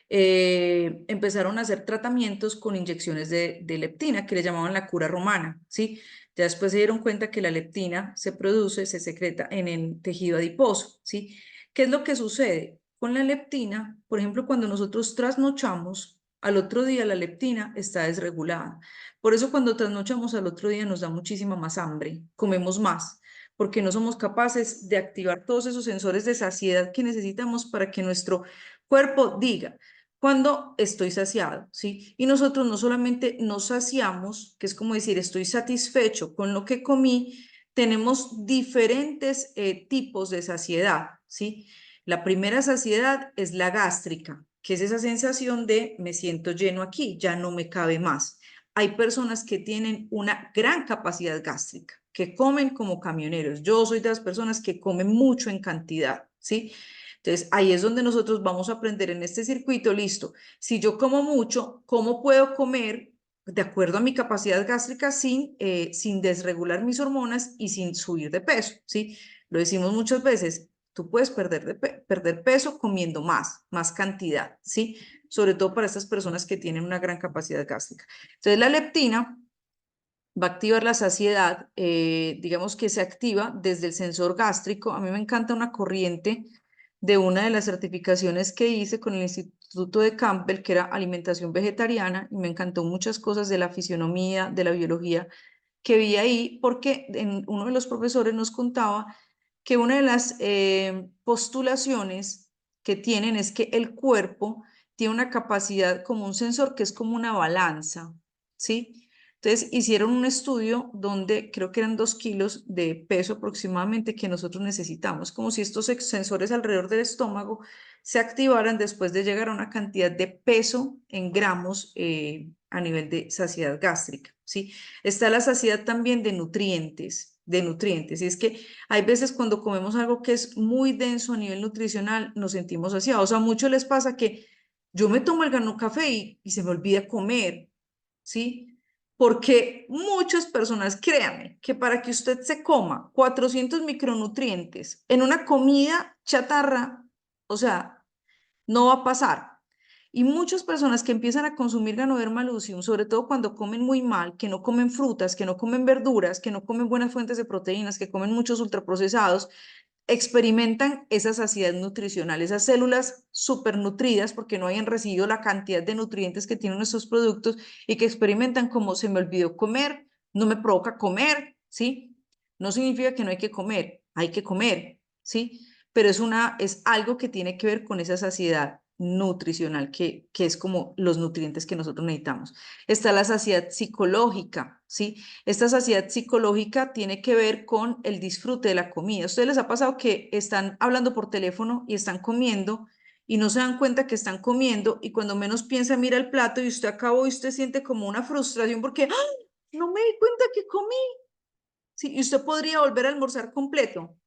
empezaron a hacer tratamientos con inyecciones de leptina, que le llamaban la cura romana, ¿sí? Ya después se dieron cuenta que la leptina se produce, se secreta en el tejido adiposo, ¿sí? ¿Qué es lo que sucede? Con la leptina, por ejemplo, cuando nosotros trasnochamos, al otro día la leptina está desregulada. Por eso cuando trasnochamos al otro día nos da muchísima más hambre, comemos más porque no somos capaces de activar todos esos sensores de saciedad que necesitamos para que nuestro cuerpo diga cuando estoy saciado, ¿sí? Y nosotros no solamente nos saciamos, que es como decir estoy satisfecho con lo que comí, tenemos diferentes tipos de saciedad, ¿sí? La primera saciedad es la gástrica, que es esa sensación de me siento lleno aquí, ya no me cabe más. Hay personas que tienen una gran capacidad gástrica, que comen como camioneros. Yo soy de las personas que comen mucho en cantidad, ¿sí? Entonces, ahí es donde nosotros vamos a aprender en este circuito, listo. Si yo como mucho, ¿cómo puedo comer de acuerdo a mi capacidad gástrica sin desregular mis hormonas y sin subir de peso? ¿Sí? Lo decimos muchas veces, tú puedes perder peso comiendo más cantidad, ¿sí? Sobre todo para estas personas que tienen una gran capacidad gástrica. Entonces, la leptina va a activar la saciedad, digamos que se activa desde el sensor gástrico. A mí me encanta una corriente de una de las certificaciones que hice con el Instituto de Campbell, que era alimentación vegetariana, y me encantó muchas cosas de la fisionomía, de la biología que vi ahí, porque uno de los profesores nos contaba que una de las postulaciones que tienen es que el cuerpo tiene una capacidad como un sensor que es como una balanza, ¿sí? Entonces hicieron un estudio donde creo que eran 2 kilos de peso aproximadamente que nosotros necesitamos, como si estos sensores alrededor del estómago se activaran después de llegar a una cantidad de peso en gramos a nivel de saciedad gástrica, ¿sí? Está la saciedad también de nutrientes, y es que hay veces cuando comemos algo que es muy denso a nivel nutricional, nos sentimos saciados. A muchos les pasa que yo me tomo el grano café y se me olvida comer, ¿sí? Porque muchas personas, créanme, que para que usted se coma 400 micronutrientes en una comida chatarra, o sea, no va a pasar. Y muchas personas que empiezan a consumir Ganoderma lucium, sobre todo cuando comen muy mal, que no comen frutas, que no comen verduras, que no comen buenas fuentes de proteínas, que comen muchos ultraprocesados, experimentan esa saciedad nutricional, esas células supernutridas porque no hayan recibido la cantidad de nutrientes que tienen nuestros productos y que experimentan como se me olvidó comer, no me provoca comer, ¿sí? No significa que no hay que comer, ¿sí? Pero es algo que tiene que ver con esa saciedad nutricional que es como los nutrientes que nosotros necesitamos. Está la saciedad psicológica, ¿sí? Esta saciedad psicológica tiene que ver con el disfrute de la comida. ¿A ustedes les ha pasado que están hablando por teléfono y están comiendo y no se dan cuenta que están comiendo y cuando menos piensa mira el plato y usted acabó y usted siente como una frustración porque ¡ah! No me di cuenta que comí? Sí, y usted podría volver a almorzar completo,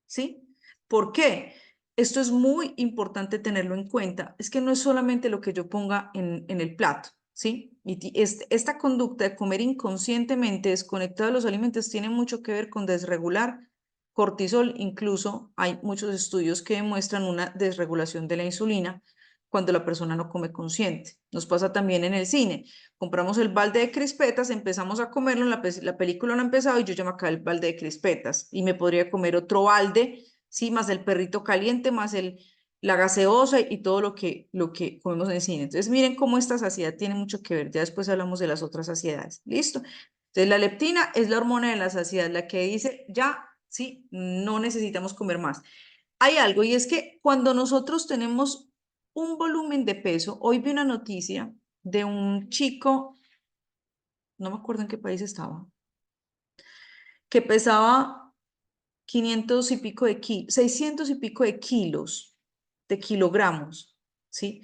¿sí? ¿Por qué? Esto es muy importante tenerlo en cuenta. Es que no es solamente lo que yo ponga en el plato, ¿sí? Esta conducta de comer inconscientemente desconectado de los alimentos tiene mucho que ver con desregular cortisol. Incluso hay muchos estudios que demuestran una desregulación de la insulina cuando la persona no come consciente. Nos pasa también en el cine. Compramos el balde de crispetas, empezamos a comerlo, la película no ha empezado y yo ya me acabé el balde de crispetas y me podría comer otro balde, sí, más el perrito caliente, más la gaseosa y todo lo que comemos en el cine. Entonces miren cómo esta saciedad tiene mucho que ver, ya después hablamos de las otras saciedades, ¿listo? Entonces la leptina es la hormona de la saciedad, la que dice ya, sí, no necesitamos comer más. hay algo y es que cuando nosotros tenemos un volumen de peso, hoy vi una noticia de un chico, no me acuerdo en qué país estaba, que pesaba 500 y pico de kilos, 600 y pico de kilos, de kilogramos, ¿sí?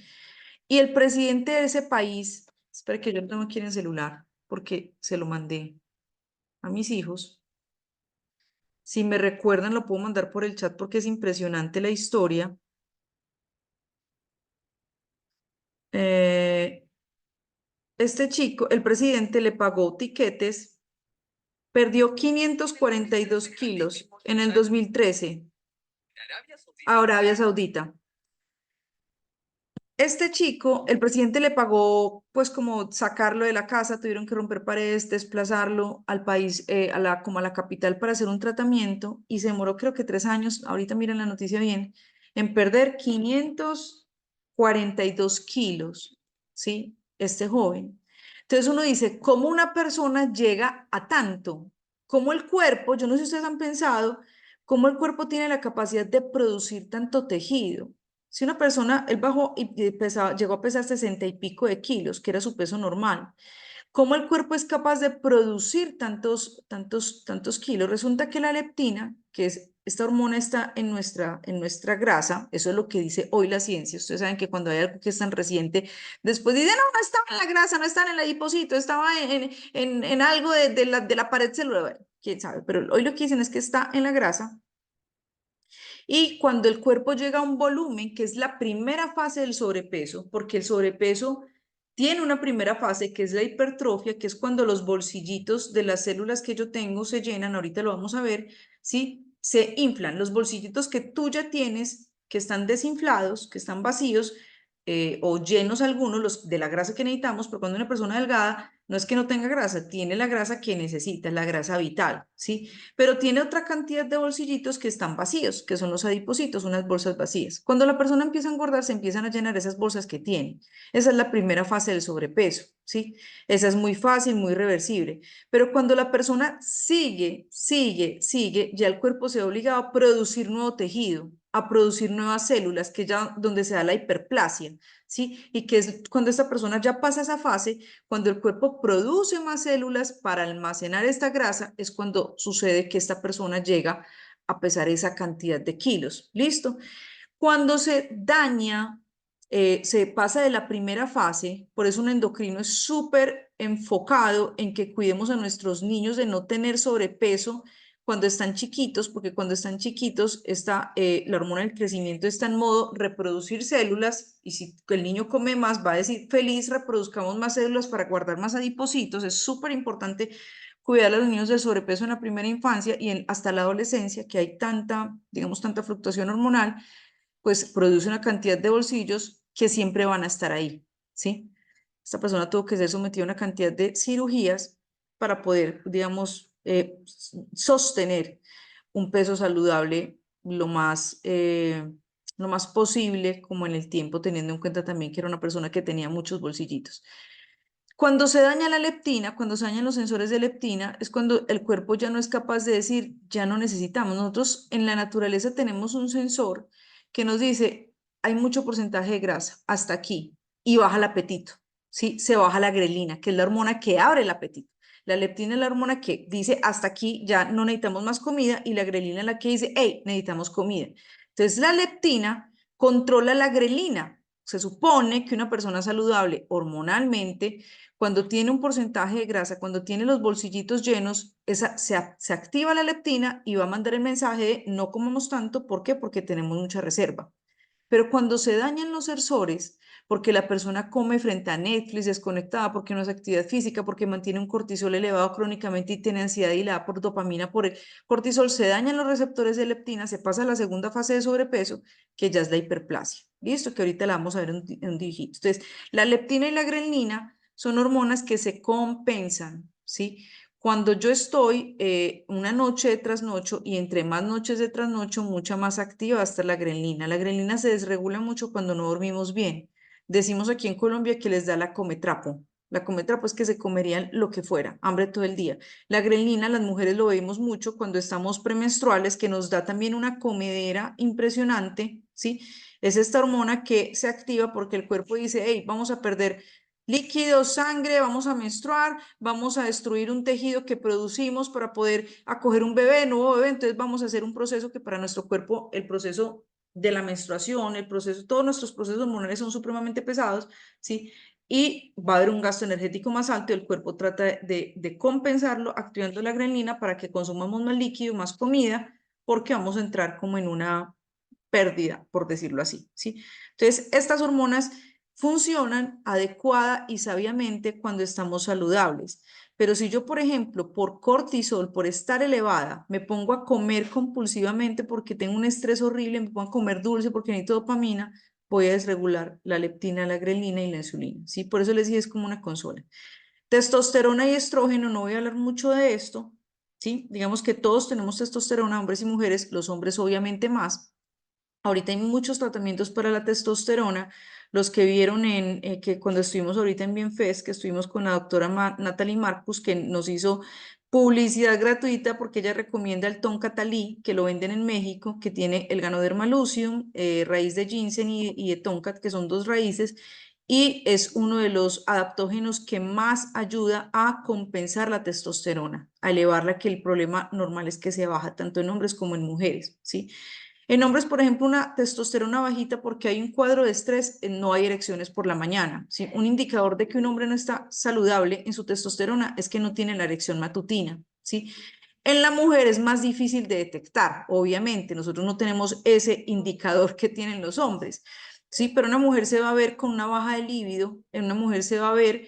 Y el presidente de ese país, espera que yo no tengo aquí en el celular, porque se lo mandé a mis hijos. Si me recuerdan, lo puedo mandar por el chat porque es impresionante la historia. Eh, este chico, el presidente le pagó tiquetes, perdió 542 kilos en el 2013 a Arabia Saudita. Este chico, el presidente le pagó, pues como sacarlo de la casa, tuvieron que romper paredes, desplazarlo al país, como a la capital para hacer un tratamiento y se demoró creo que 3 años, ahorita miren la noticia bien, en perder 542 kilos, ¿sí? Este joven. Entonces uno dice, ¿cómo una persona llega a tanto? ¿Cómo el cuerpo, yo no sé si ustedes han pensado, cómo el cuerpo tiene la capacidad de producir tanto tejido? Si una persona, él bajó y pesaba, llegó a pesar 60 y pico de kilos, que era su peso normal. ¿Cómo el cuerpo es capaz de producir tantos kilos? Resulta que la leptina, que es esta hormona, está en nuestra grasa. Eso es lo que dice hoy la ciencia. Ustedes saben que cuando hay algo que es tan reciente, después dicen, no, no estaba en la grasa, no estaba en el adipocito, estaba en algo de la pared celular. Bueno, quién sabe, pero hoy lo que dicen es que está en la grasa y cuando el cuerpo llega a un volumen, que es la primera fase del sobrepeso, porque el sobrepeso tiene una primera fase que es la hipertrofia, que es cuando los bolsillitos de las células que yo tengo se llenan, ahorita lo vamos a ver, ¿sí? Se inflan. Los bolsillitos que tú ya tienes, que están desinflados, que están vacíos, o llenos algunos, los de la grasa que necesitamos, pero cuando una persona delgada, no es que no tenga grasa, tiene la grasa que necesita, la grasa vital, ¿sí? Pero tiene otra cantidad de bolsillitos que están vacíos, que son los adipocitos, unas bolsas vacías. Cuando la persona empieza a engordar, se empiezan a llenar esas bolsas que tiene. Esa es la primera fase del sobrepeso, ¿sí? Esa es muy fácil, muy reversible. Pero cuando la persona sigue, ya el cuerpo se ha obligado a producir nuevo tejido, a producir nuevas células, que ya donde se da la hiperplasia, ¿sí? Y que es cuando esta persona ya pasa esa fase, cuando el cuerpo produce más células para almacenar esta grasa, es cuando sucede que esta persona llega a pesar esa cantidad de kilos. ¿Listo? Cuando se daña, se pasa de la primera fase, por eso un endocrino es súper enfocado en que cuidemos a nuestros niños de no tener sobrepeso cuando están chiquitos, porque cuando están chiquitos la hormona del crecimiento está en modo reproducir células y si el niño come más va a decir feliz, reproduzcamos más células para guardar más adipocitos. Es súper importante cuidar a los niños del sobrepeso en la primera infancia y hasta la adolescencia, que hay tanta, digamos, tanta fluctuación hormonal, pues produce una cantidad de bolsillos que siempre van a estar ahí, ¿sí? Esta persona tuvo que ser sometida a una cantidad de cirugías para poder, digamos, sostener un peso saludable lo más posible, como en el tiempo, teniendo en cuenta también que era una persona que tenía muchos bolsillitos. Cuando se daña la leptina, cuando se dañan los sensores de leptina, es cuando el cuerpo ya no es capaz de decir, ya no necesitamos. Nosotros en la naturaleza tenemos un sensor que nos dice, hay mucho porcentaje de grasa, hasta aquí, y baja el apetito, ¿sí? Se baja la grelina, que es la hormona que abre el apetito. La leptina es la hormona que dice, hasta aquí, ya no necesitamos más comida, y la grelina es la que dice, hey, necesitamos comida. Entonces, la leptina controla la grelina. Se supone que una persona saludable hormonalmente, cuando tiene un porcentaje de grasa, cuando tiene los bolsillitos llenos, se activa la leptina y va a mandar el mensaje de no comemos tanto. ¿Por qué? Porque tenemos mucha reserva. Pero cuando se dañan los sensores, porque la persona come frente a Netflix, desconectada, porque no hace actividad física, porque mantiene un cortisol elevado crónicamente y tiene ansiedad y la da por dopamina, por el cortisol, se dañan los receptores de leptina, se pasa a la segunda fase de sobrepeso, que ya es la hiperplasia. ¿Listo? Que ahorita la vamos a ver en un dígito. Entonces, la leptina y la grelina son hormonas que se compensan, ¿sí? Cuando yo estoy una noche de trasnocho y entre más noches de trasnocho, mucha más activa va a estar la grelina. La grelina se desregula mucho cuando no dormimos bien. Decimos aquí en Colombia que les da la cometrapo, La cometra, pues que se comerían lo que fuera, hambre todo el día. La grelina, las mujeres lo vemos mucho cuando estamos premenstruales, que nos da también una comedera impresionante, ¿sí? Es esta hormona que se activa porque el cuerpo dice, hey, vamos a perder líquidos, sangre, vamos a menstruar, vamos a destruir un tejido que producimos para poder acoger un bebé, nuevo bebé, entonces vamos a hacer un proceso que para nuestro cuerpo, el proceso de la menstruación, el proceso, todos nuestros procesos hormonales son supremamente pesados, ¿sí? Y va a haber un gasto energético más alto y el cuerpo trata de compensarlo activando la grelina para que consumamos más líquido, más comida, porque vamos a entrar como en una pérdida, por decirlo así, ¿sí? Entonces, estas hormonas funcionan adecuada y sabiamente cuando estamos saludables. Pero si yo, por ejemplo, por cortisol, por estar elevada, me pongo a comer compulsivamente porque tengo un estrés horrible, me pongo a comer dulce porque necesito dopamina, voy a desregular la leptina, la grelina y la insulina, ¿sí? Por eso les dije, es como una consola. Testosterona y estrógeno, no voy a hablar mucho de esto, ¿sí? Digamos que todos tenemos testosterona, hombres y mujeres, los hombres obviamente más. Ahorita hay muchos tratamientos para la testosterona. Los que vieron que cuando estuvimos ahorita en Bienfest, que estuvimos con la doctora Natalie Marcus, que nos hizo publicidad gratuita porque ella recomienda el Tonkatalí, que lo venden en México, que tiene el Ganoderma lucium, raíz de ginseng y de tonkat, que son dos raíces, y es uno de los adaptógenos que más ayuda a compensar la testosterona, a elevarla, que el problema normal es que se baja tanto en hombres como en mujeres, ¿sí? En hombres, por ejemplo, una testosterona bajita porque hay un cuadro de estrés, no hay erecciones por la mañana, ¿sí? Un indicador de que un hombre no está saludable en su testosterona es que no tiene la erección matutina, ¿sí? En la mujer es más difícil de detectar, obviamente, nosotros no tenemos ese indicador que tienen los hombres, ¿sí? Pero una mujer se va a ver con una baja de líbido, en una mujer se va a ver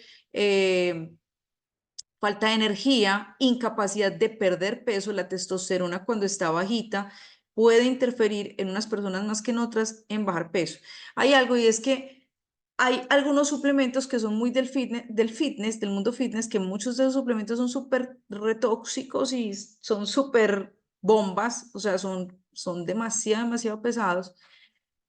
falta de energía, incapacidad de perder peso, la testosterona cuando está bajita puede interferir en unas personas más que en otras en bajar peso. Hay algo y es que hay algunos suplementos que son muy del mundo fitness, que muchos de esos suplementos son súper retóxicos y son súper bombas, o sea, son demasiado pesados.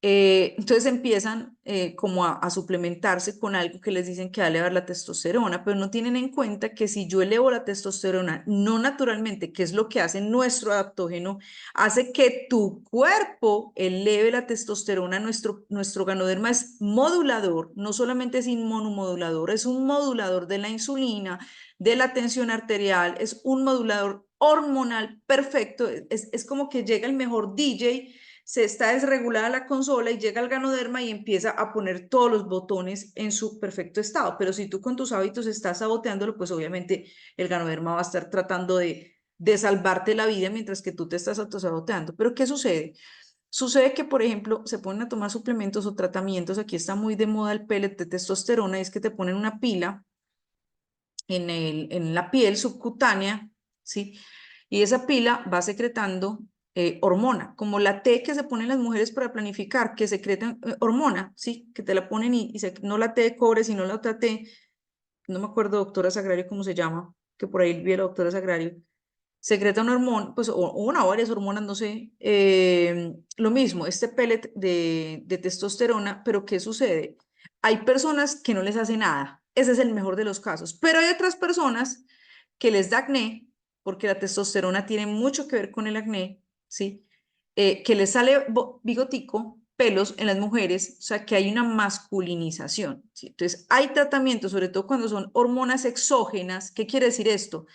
Entonces empiezan como a suplementarse con algo que les dicen que va a elevar la testosterona, pero no tienen en cuenta que si yo elevo la testosterona no naturalmente, que es lo que hace nuestro adaptógeno, hace que tu cuerpo eleve la testosterona. Nuestro ganoderma es modulador, no solamente es inmunomodulador, es un modulador de la insulina, de la tensión arterial, es un modulador hormonal perfecto, es como que llega el mejor DJ, se está desregulada la consola y llega el ganoderma y empieza a poner todos los botones en su perfecto estado. Pero si tú con tus hábitos estás saboteándolo, pues obviamente el ganoderma va a estar tratando de salvarte la vida mientras que tú te estás autosaboteando. Pero ¿qué sucede? Sucede que, por ejemplo, se ponen a tomar suplementos o tratamientos. Aquí está muy de moda el pellet de testosterona, y es que te ponen una pila en la piel subcutánea, ¿sí? Y esa pila va secretando hormona, como la T que se ponen las mujeres para planificar, que secretan hormona, ¿sí? Que te la ponen no la T de cobre, sino la otra T, no me acuerdo, doctora Sagrario, cómo se llama, que por ahí vi a la doctora Sagrario, secreta una hormona, pues, o una o varias hormonas, no sé, lo mismo, este pellet de testosterona, pero ¿qué sucede? Hay personas que no les hace nada, ese es el mejor de los casos, pero hay otras personas que les da acné, porque la testosterona tiene mucho que ver con el acné, ¿sí? Que les sale bigotico, pelos en las mujeres, o sea, que hay una masculinización, ¿sí? Entonces, hay tratamientos, sobre todo cuando son hormonas exógenas. ¿Qué quiere decir esto?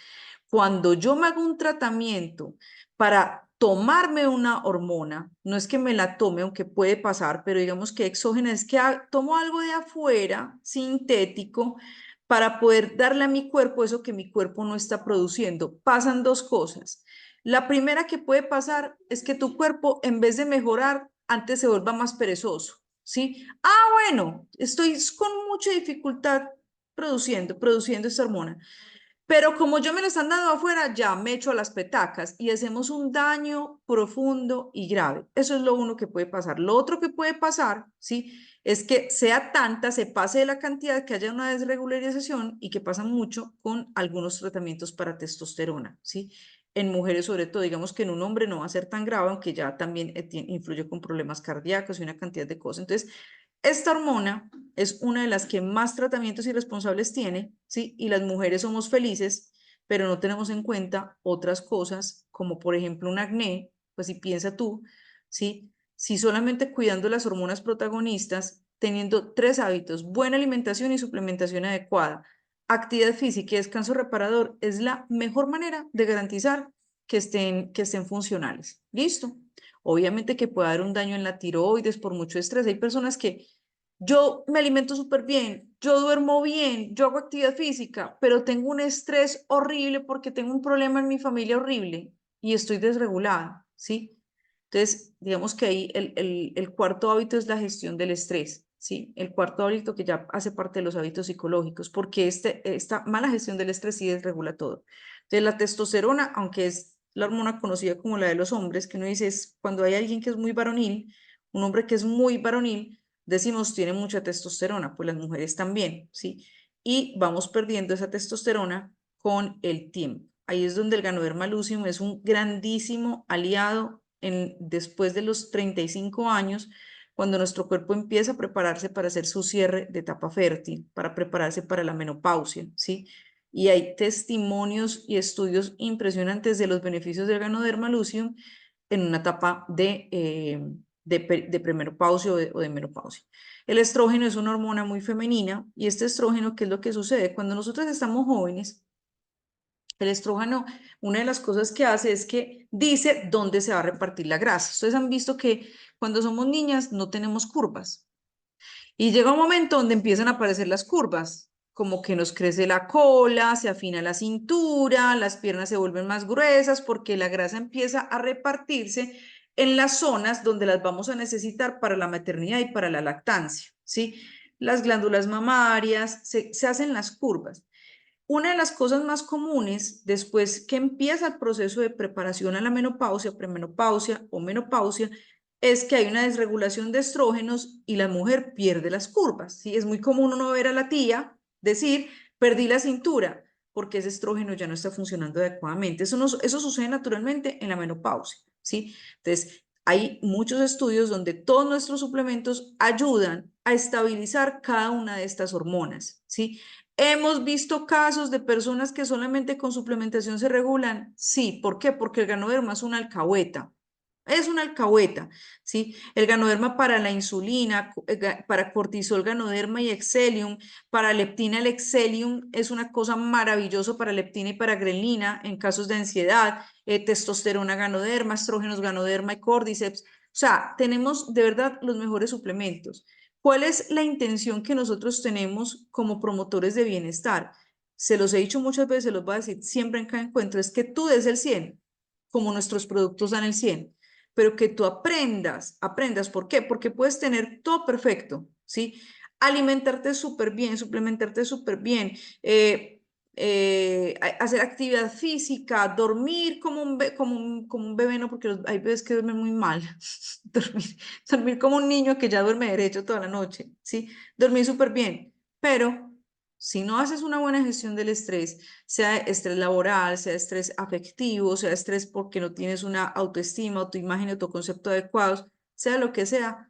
Cuando yo me hago un tratamiento para tomarme una hormona, no es que me la tome, aunque puede pasar, pero digamos que exógena es que tomo algo de afuera, sintético, para poder darle a mi cuerpo eso que mi cuerpo no está produciendo. Pasan dos cosas. La primera que puede pasar es que tu cuerpo, en vez de mejorar, antes se vuelva más perezoso, ¿sí? Bueno, estoy con mucha dificultad produciendo esta hormona. Pero como yo me lo están dando afuera, ya me echo a las petacas y hacemos un daño profundo y grave. Eso es lo uno que puede pasar. Lo otro que puede pasar, ¿sí? Es que sea tanta, se pase de la cantidad, que haya una desregularización, y que pasa mucho con algunos tratamientos para testosterona, ¿sí? En mujeres sobre todo, digamos que en un hombre no va a ser tan grave, aunque ya también influye con problemas cardíacos y una cantidad de cosas. Entonces, Esta hormona es una de las que más tratamientos irresponsables tiene, ¿sí? Y las mujeres somos felices, pero no tenemos en cuenta otras cosas, como por ejemplo un acné, pues si piensa tú, ¿sí? Si solamente cuidando las hormonas protagonistas, teniendo 3 hábitos: buena alimentación y suplementación adecuada, actividad física y descanso reparador, es la mejor manera de garantizar que estén funcionales. ¿Listo? Obviamente que puede haber un daño en la tiroides por mucho estrés. Hay personas que yo me alimento súper bien, yo duermo bien, yo hago actividad física, pero tengo un estrés horrible porque tengo un problema en mi familia horrible y estoy desregulada, ¿sí? Entonces, digamos que ahí el cuarto hábito es la gestión del estrés, ¿sí? El cuarto hábito que ya hace parte de los hábitos psicológicos, porque esta mala gestión del estrés sí desregula todo. Entonces, la testosterona, aunque es la hormona conocida como la de los hombres, que uno dice es cuando hay alguien que es muy varonil, un hombre que es muy varonil, decimos tiene mucha testosterona, pues las mujeres también, ¿sí? Y vamos perdiendo esa testosterona con el tiempo. Ahí es donde el Ganoderma lucidum es un grandísimo aliado después de los 35 años, cuando nuestro cuerpo empieza a prepararse para hacer su cierre de etapa fértil, para prepararse para la menopausia, ¿sí? Y hay testimonios y estudios impresionantes de los beneficios del Ganoderma lucidum en una etapa de premenopausia o de menopausia. El estrógeno es una hormona muy femenina y este estrógeno, ¿qué es lo que sucede? Cuando nosotros estamos jóvenes, el estrógeno, una de las cosas que hace es que dice dónde se va a repartir la grasa. Ustedes han visto que cuando somos niñas no tenemos curvas y llega un momento donde empiezan a aparecer las curvas, como que nos crece la cola, se afina la cintura, las piernas se vuelven más gruesas porque la grasa empieza a repartirse en las zonas donde las vamos a necesitar para la maternidad y para la lactancia, ¿sí? Las glándulas mamarias, se hacen las curvas. Una de las cosas más comunes después que empieza el proceso de preparación a la menopausia, premenopausia o menopausia, es que hay una desregulación de estrógenos y la mujer pierde las curvas, ¿sí? Es muy común uno ver a la tía decir, perdí la cintura, porque ese estrógeno ya no está funcionando adecuadamente. Eso sucede naturalmente en la menopausia, ¿sí? Entonces, hay muchos estudios donde todos nuestros suplementos ayudan a estabilizar cada una de estas hormonas, ¿sí? ¿Hemos visto casos de personas que solamente con suplementación se regulan? Sí, ¿por qué? Porque el ganoderma es una alcahueta. Es una alcahueta, ¿sí? El ganoderma para la insulina, para cortisol, ganoderma y exelium, para leptina, el exelium es una cosa maravillosa para leptina y para grelina en casos de ansiedad, testosterona, ganoderma, estrógenos, ganoderma y cordyceps. O sea, tenemos de verdad los mejores suplementos. ¿Cuál es la intención que nosotros tenemos como promotores de bienestar? Se los he dicho muchas veces, se los voy a decir siempre en cada encuentro, es que tú des el 100, como nuestros productos dan el 100, pero que tú aprendas, ¿por qué? Porque puedes tener todo perfecto, ¿sí? Alimentarte súper bien, suplementarte súper bien, hacer actividad física, dormir como un bebé, no, porque hay bebés que duermen muy mal, dormir como un niño que ya duerme derecho toda la noche, ¿sí? Dormir súper bien, pero si no haces una buena gestión del estrés, sea estrés laboral, sea estrés afectivo, sea estrés porque no tienes una autoestima, autoimagen, autoconcepto adecuados, sea lo que sea,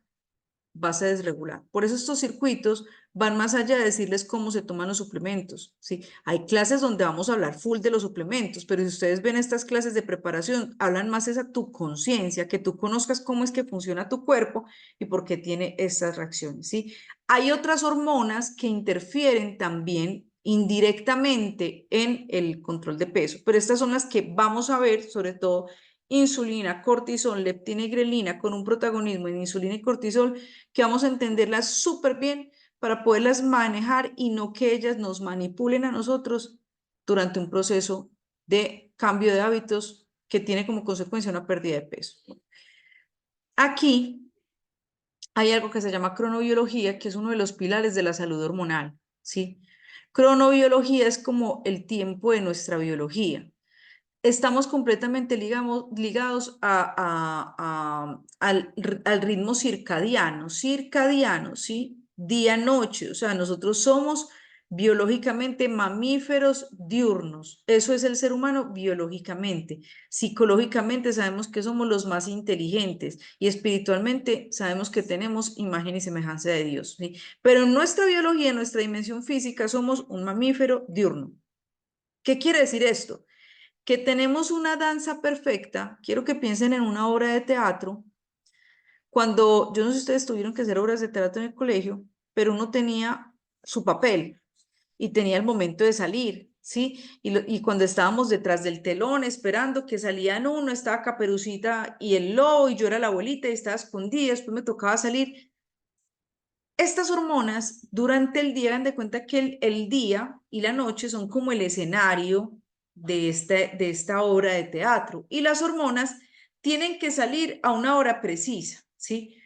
vas a desregular. Por eso estos circuitos van más allá de decirles cómo se toman los suplementos, ¿sí? Hay clases donde vamos a hablar full de los suplementos, pero si ustedes ven estas clases de preparación, hablan más es a tu conciencia, que tú conozcas cómo es que funciona tu cuerpo y por qué tiene estas reacciones, ¿sí? Hay otras hormonas que interfieren también indirectamente en el control de peso, pero estas son las que vamos a ver, sobre todo insulina, cortisol, leptina y grelina, con un protagonismo en insulina y cortisol, que vamos a entenderlas súper bien para poderlas manejar y no que ellas nos manipulen a nosotros durante un proceso de cambio de hábitos que tiene como consecuencia una pérdida de peso. Aquí hay algo que se llama cronobiología, que es uno de los pilares de la salud hormonal, ¿sí? Cronobiología es como el tiempo de nuestra biología. Estamos completamente ligados al ritmo circadiano, ¿sí? Día-noche, o sea, nosotros somos biológicamente mamíferos diurnos. Eso es el ser humano biológicamente. Psicológicamente sabemos que somos los más inteligentes y espiritualmente sabemos que tenemos imagen y semejanza de Dios, ¿sí? Pero en nuestra biología, en nuestra dimensión física, somos un mamífero diurno. ¿Qué quiere decir esto? Que tenemos una danza perfecta. Quiero que piensen en una obra de teatro. Cuando, yo no sé si ustedes tuvieron que hacer obras de teatro en el colegio, pero uno tenía su papel y tenía el momento de salir, ¿sí? Y cuando estábamos detrás del telón esperando que salían uno, estaba Caperucita y el lobo, y yo era la abuelita y estaba escondida, después me tocaba salir. Estas hormonas durante el día, dan de cuenta que el día y la noche son como el escenario de esta obra de teatro, y las hormonas tienen que salir a una hora precisa, ¿sí?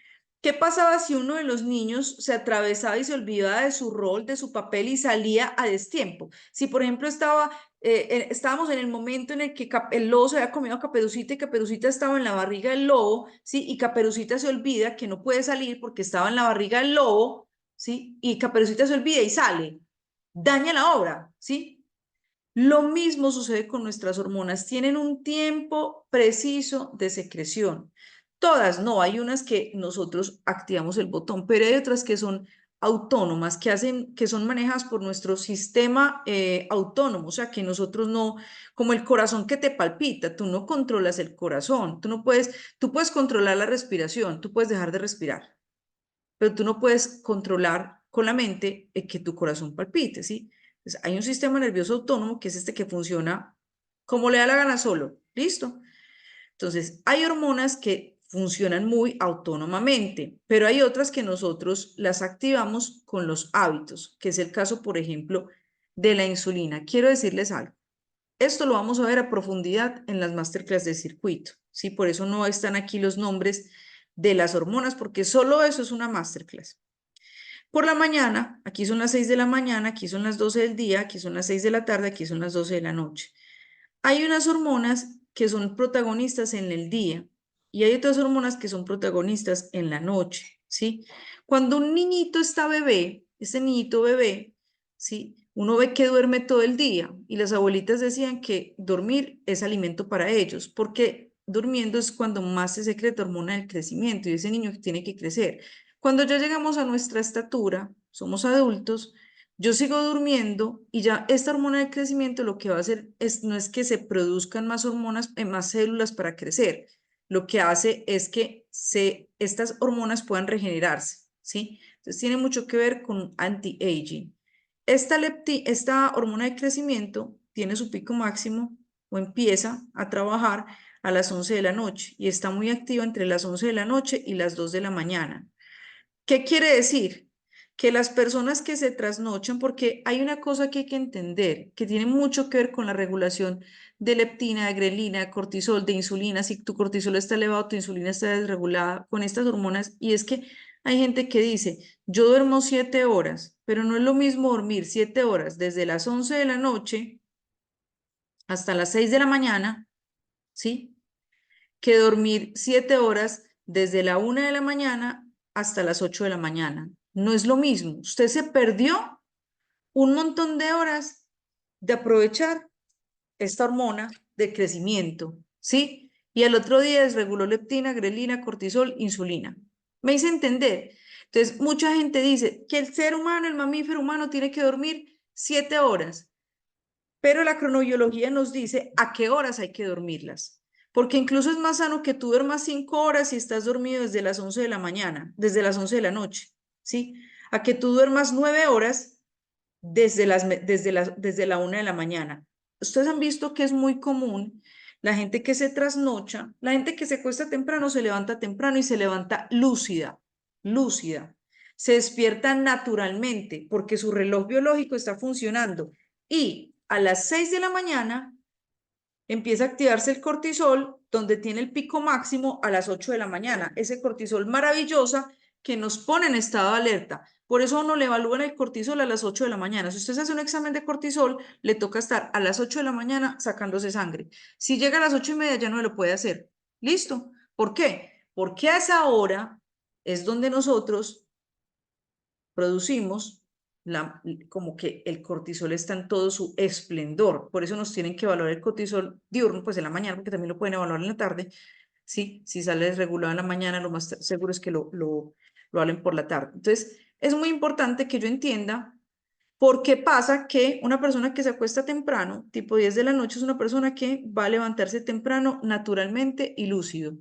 ¿Qué pasaba si uno de los niños se atravesaba y se olvidaba de su rol, de su papel y salía a destiempo? Si, por ejemplo, estábamos en el momento en el que el lobo se había comido a Caperucita y Caperucita estaba en la barriga del lobo, ¿sí? Y Caperucita se olvida que no puede salir porque estaba en la barriga del lobo, ¿sí? Y Caperucita se olvida y sale. Daña la obra, ¿sí? Lo mismo sucede con nuestras hormonas. Tienen un tiempo preciso de secreción. Todas, no, hay unas que nosotros activamos el botón, pero hay otras que son autónomas, que son manejadas por nuestro sistema autónomo, o sea, que nosotros no, como el corazón que te palpita, tú no controlas el corazón, tú puedes controlar la respiración, tú puedes dejar de respirar, pero tú no puedes controlar con la mente que tu corazón palpite, ¿sí? Entonces, hay un sistema nervioso autónomo que es este que funciona como le da la gana solo, ¿listo? Entonces, hay hormonas que funcionan muy autónomamente, pero hay otras que nosotros las activamos con los hábitos, que es el caso, por ejemplo, de la insulina. Quiero decirles algo. Esto lo vamos a ver a profundidad en las masterclass de circuito, ¿sí? Por eso no están aquí los nombres de las hormonas, porque solo eso es una masterclass. Por la mañana, aquí son las 6 de la mañana, aquí son las 12 del día, aquí son las 6 de la tarde, aquí son las 12 de la noche. Hay unas hormonas que son protagonistas en el día y hay otras hormonas que son protagonistas en la noche, ¿sí? Cuando un niñito está bebé, ese niñito bebé, ¿sí? Uno ve que duerme todo el día y las abuelitas decían que dormir es alimento para ellos, porque durmiendo es cuando más se secreta hormona del crecimiento y ese niño tiene que crecer. Cuando ya llegamos a nuestra estatura, somos adultos, yo sigo durmiendo y ya esta hormona del crecimiento lo que va a hacer no es que se produzcan más hormonas, más células para crecer. Lo que hace es que estas hormonas puedan regenerarse, ¿sí? Entonces tiene mucho que ver con anti-aging. Esta hormona de crecimiento tiene su pico máximo o empieza a trabajar a las 11 de la noche y está muy activa entre las 11 de la noche y las 2 de la mañana. ¿Qué quiere decir? Que las personas que se trasnochan, porque hay una cosa que hay que entender, que tiene mucho que ver con la regulación de leptina, de grelina, de cortisol, de insulina. Si tu cortisol está elevado, tu insulina está desregulada con estas hormonas. Y es que hay gente que dice, yo duermo 7 horas, pero no es lo mismo dormir 7 horas desde las 11 de la noche hasta las 6 de la mañana, ¿sí? Que dormir 7 horas desde la 1 de la mañana hasta las 8 de la mañana. No es lo mismo. Usted se perdió un montón de horas de aprovechar esta hormona de crecimiento, ¿sí? Y al otro día desreguló leptina, grelina, cortisol, insulina. ¿Me hice entender? Entonces, mucha gente dice que el ser humano, el mamífero humano, tiene que dormir 7 horas, pero la cronobiología nos dice a qué horas hay que dormirlas. Porque incluso es más sano que tú duermas 5 horas si estás dormido desde las 11 de la mañana, desde las 11 de la noche, ¿sí? A que tú duermas 9 horas desde la 1 de la mañana. Ustedes han visto que es muy común la gente que se trasnocha, la gente que se cuesta temprano, se levanta temprano y se levanta lúcida, lúcida. Se despierta naturalmente porque su reloj biológico está funcionando y a las 6 de la mañana empieza a activarse el cortisol, donde tiene el pico máximo a las 8 de la mañana. Ese cortisol maravillosa que nos pone en estado de alerta. Por eso uno le evalúan el cortisol a las 8 de la mañana. Si usted se hace un examen de cortisol, le toca estar a las 8 de la mañana sacándose sangre. Si llega a las 8:30, ya no lo puede hacer. ¿Listo? ¿Por qué? Porque a esa hora es donde nosotros producimos como que el cortisol está en todo su esplendor. Por eso nos tienen que evaluar el cortisol diurno, pues en la mañana, porque también lo pueden evaluar en la tarde. ¿Sí? Si sale desregulado en la mañana, lo más seguro es que lo hablen por la tarde. Entonces, es muy importante que yo entienda por qué pasa que una persona que se acuesta temprano, tipo 10 de la noche, es una persona que va a levantarse temprano naturalmente y lúcido.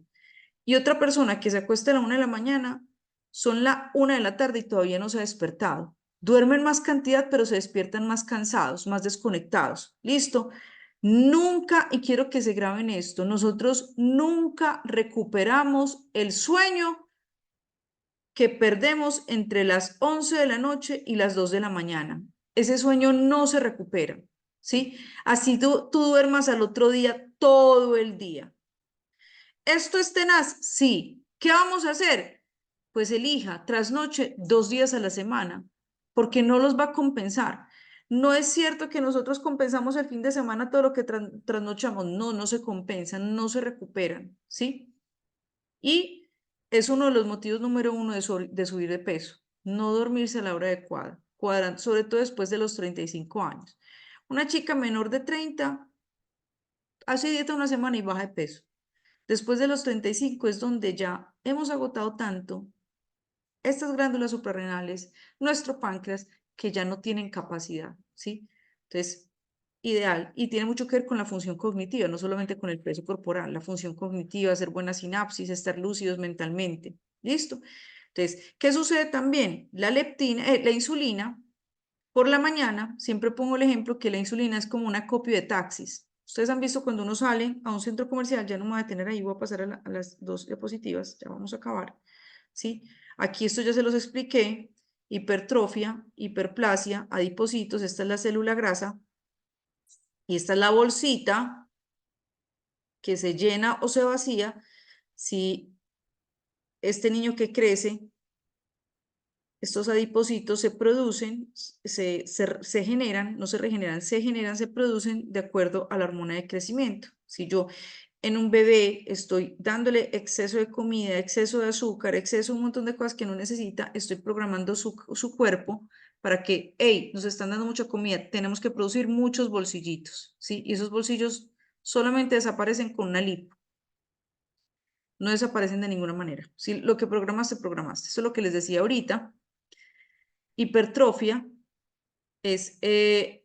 Y otra persona que se acuesta a la 1 de la mañana, son la 1 de la tarde y todavía no se ha despertado. Duermen más cantidad, pero se despiertan más cansados, más desconectados. ¿Listo? Nunca, y quiero que se graben esto, nosotros nunca recuperamos el sueño que perdemos entre las 11 de la noche y las 2 de la mañana. Ese sueño no se recupera, ¿sí? Así tú duermas al otro día todo el día. ¿Esto es tenaz? Sí. ¿Qué vamos a hacer? Pues elija trasnoche 2 días a la semana, porque no los va a compensar. No es cierto que nosotros compensamos el fin de semana todo lo que trasnochamos. No, no se compensan, no se recuperan, ¿sí? Y es uno de los motivos número uno de subir de peso. No dormirse a la hora adecuada, sobre todo después de los 35 años. Una chica menor de 30 hace dieta una semana y baja de peso. Después de los 35 es donde ya hemos agotado tanto estas glándulas suprarrenales, nuestro páncreas, que ya no tienen capacidad, ¿sí? Entonces, ideal. Y tiene mucho que ver con la función cognitiva, no solamente con el peso corporal, la función cognitiva, hacer buena sinapsis, estar lúcidos mentalmente. ¿Listo? Entonces, ¿qué sucede también? La insulina, por la mañana, siempre pongo el ejemplo que la insulina es como un acopio de taxis. Ustedes han visto cuando uno sale a un centro comercial, ya no me voy a detener ahí, voy a pasar a las dos diapositivas, ya vamos a acabar, ¿sí? Aquí esto ya se los expliqué, hipertrofia, hiperplasia, adipocitos, esta es la célula grasa, y esta es la bolsita que se llena o se vacía si este niño que crece, estos adipocitos se producen, se generan, no se regeneran, se generan, se producen de acuerdo a la hormona de crecimiento. Si yo en un bebé estoy dándole exceso de comida, exceso de azúcar, exceso de un montón de cosas que no necesita, estoy programando su cuerpo para que, hey, nos están dando mucha comida, tenemos que producir muchos bolsillitos, ¿sí? Y esos bolsillos solamente desaparecen con una lipo, no desaparecen de ninguna manera. ¿Sí? Lo que programaste, programaste. Eso es lo que les decía ahorita. Hipertrofia es que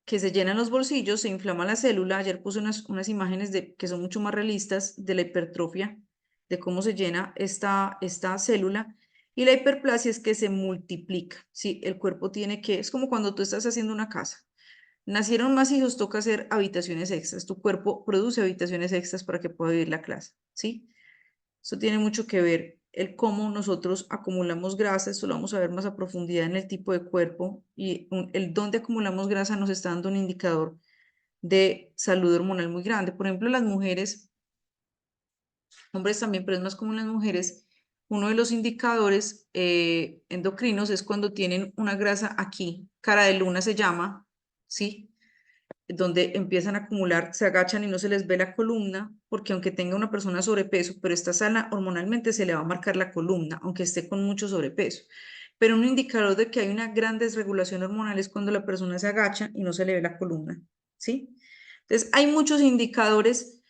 se llenan los bolsillos, se inflama la célula. Ayer puse unas imágenes que son mucho más realistas de la hipertrofia, de cómo se llena esta célula. Y la hiperplasia es que se multiplica. ¿Sí? El cuerpo tiene que, es como cuando tú estás haciendo una casa. Nacieron más hijos, toca hacer habitaciones extras. Tu cuerpo produce habitaciones extras para que pueda vivir la clase. ¿Sí? Eso tiene mucho que ver el cómo nosotros acumulamos grasa, esto lo vamos a ver más a profundidad en el tipo de cuerpo y el dónde acumulamos grasa nos está dando un indicador de salud hormonal muy grande. Por ejemplo, las mujeres, hombres también, pero es más común en las mujeres, uno de los indicadores endocrinos es cuando tienen una grasa aquí, cara de luna se llama, ¿sí? Donde empiezan a acumular, se agachan y no se les ve la columna, porque aunque tenga una persona sobrepeso, pero está sana, hormonalmente se le va a marcar la columna, aunque esté con mucho sobrepeso. Pero un indicador de que hay una gran desregulación hormonal es cuando la persona se agacha y no se le ve la columna, ¿sí? Entonces, hay muchos indicadores,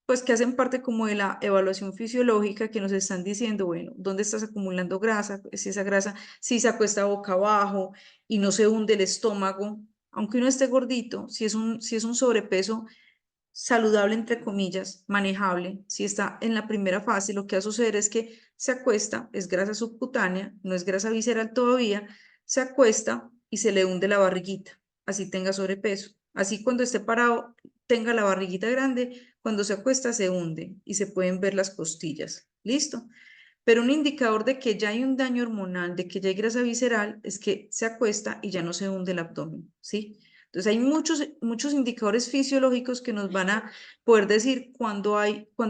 pues, que hacen parte como de la evaluación fisiológica que nos están diciendo, bueno, ¿dónde estás acumulando grasa? Si esa grasa, si se acuesta boca abajo y no se hunde el estómago, aunque uno esté gordito, si es un sobrepeso saludable, entre comillas, manejable, si está en la primera fase, lo que va a suceder es que se acuesta, es grasa subcutánea, no es grasa visceral todavía, se acuesta y se le hunde la barriguita, así tenga sobrepeso. Así cuando esté parado, tenga la barriguita grande, cuando se acuesta se hunde y se pueden ver las costillas. ¿Listo? Pero un indicador de que ya hay un daño hormonal, de que ya hay grasa visceral, es que se acuesta y ya no se hunde el abdomen, ¿sí? Entonces hay muchos indicadores fisiológicos que nos van a poder decir cuando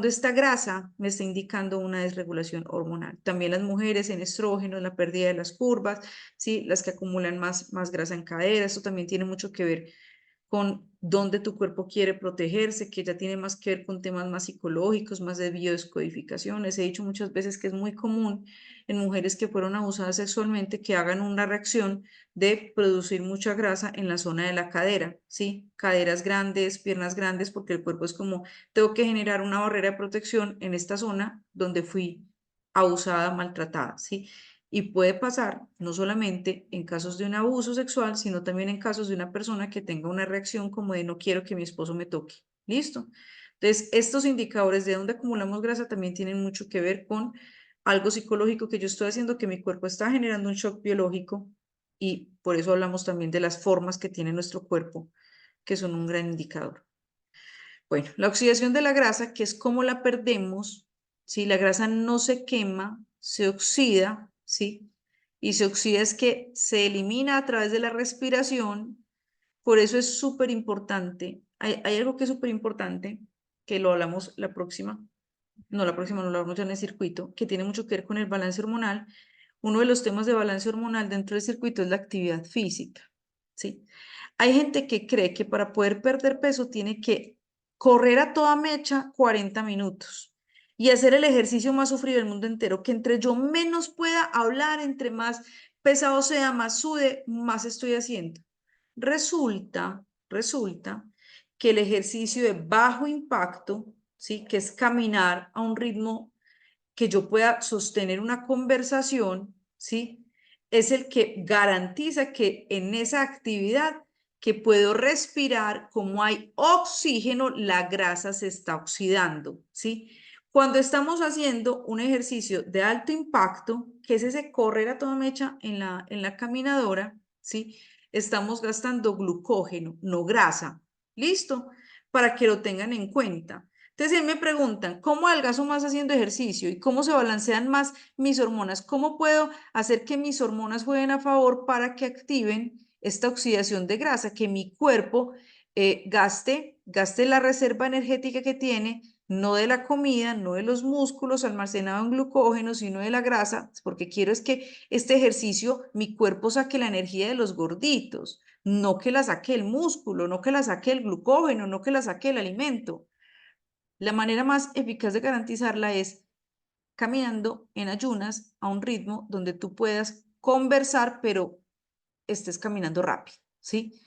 esta grasa me está indicando una desregulación hormonal. También las mujeres en estrógenos, la pérdida de las curvas, ¿sí? Las que acumulan más grasa en cadera, eso también tiene mucho que ver con dónde tu cuerpo quiere protegerse, que ya tiene más que ver con temas más psicológicos, más de biodescodificación. Les he dicho muchas veces que es muy común en mujeres que fueron abusadas sexualmente que hagan una reacción de producir mucha grasa en la zona de la cadera, ¿sí? Caderas grandes, piernas grandes, porque el cuerpo es como, tengo que generar una barrera de protección en esta zona donde fui abusada, maltratada, ¿sí? Y puede pasar no solamente en casos de un abuso sexual, sino también en casos de una persona que tenga una reacción como de no quiero que mi esposo me toque. ¿Listo? Entonces, estos indicadores de dónde acumulamos grasa también tienen mucho que ver con algo psicológico que yo estoy haciendo, que mi cuerpo está generando un shock biológico y por eso hablamos también de las formas que tiene nuestro cuerpo, que son un gran indicador. Bueno, la oxidación de la grasa, que es como la perdemos, ¿sí? La grasa no se quema, se oxida, ¿sí? Y se oxida es que se elimina a través de la respiración, por eso es súper importante. Hay algo que es súper importante, que lo hablamos la próxima no lo hablamos ya en el circuito, que tiene mucho que ver con el balance hormonal. Uno de los temas de balance hormonal dentro del circuito es la actividad física, ¿sí? Hay gente que cree que para poder perder peso tiene que correr a toda mecha 40 minutos y hacer el ejercicio más sufrido del mundo entero, que entre yo menos pueda hablar, entre más pesado sea, más sude, más estoy haciendo. Resulta que el ejercicio de bajo impacto, ¿sí? Que es caminar a un ritmo que yo pueda sostener una conversación, ¿sí? Es el que garantiza que en esa actividad que puedo respirar, como hay oxígeno, la grasa se está oxidando, ¿sí? Cuando estamos haciendo un ejercicio de alto impacto, que es ese correr a toda mecha en la caminadora, ¿sí? Estamos gastando glucógeno, no grasa. ¿Listo? Para que lo tengan en cuenta. Entonces, si me preguntan, ¿cómo adelgazo más haciendo ejercicio y cómo se balancean más mis hormonas? ¿Cómo puedo hacer que mis hormonas jueguen a favor para que activen esta oxidación de grasa, que mi cuerpo gaste la reserva energética que tiene, no de la comida, no de los músculos almacenados en glucógeno, sino de la grasa, porque quiero es que este ejercicio, mi cuerpo saque la energía de los gorditos, no que la saque el músculo, no que la saque el glucógeno, no que la saque el alimento. La manera más eficaz de garantizarla es caminando en ayunas a un ritmo donde tú puedas conversar, pero estés caminando rápido, ¿sí?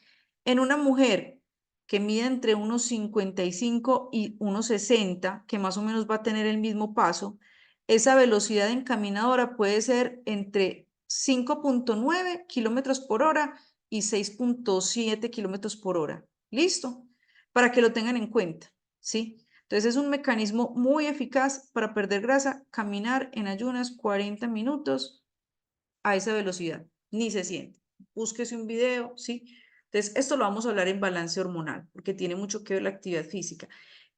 En una mujer que mide entre unos 55 y unos 60, que más o menos va a tener el mismo paso, esa velocidad encaminadora puede ser entre 5.9 kilómetros por hora y 6.7 kilómetros por hora. ¿Listo? Para que lo tengan en cuenta, ¿sí? Entonces es un mecanismo muy eficaz para perder grasa, caminar en ayunas 40 minutos a esa velocidad, ni se siente. Búsquese un video, ¿sí? Entonces, esto lo vamos a hablar en balance hormonal, porque tiene mucho que ver la actividad física.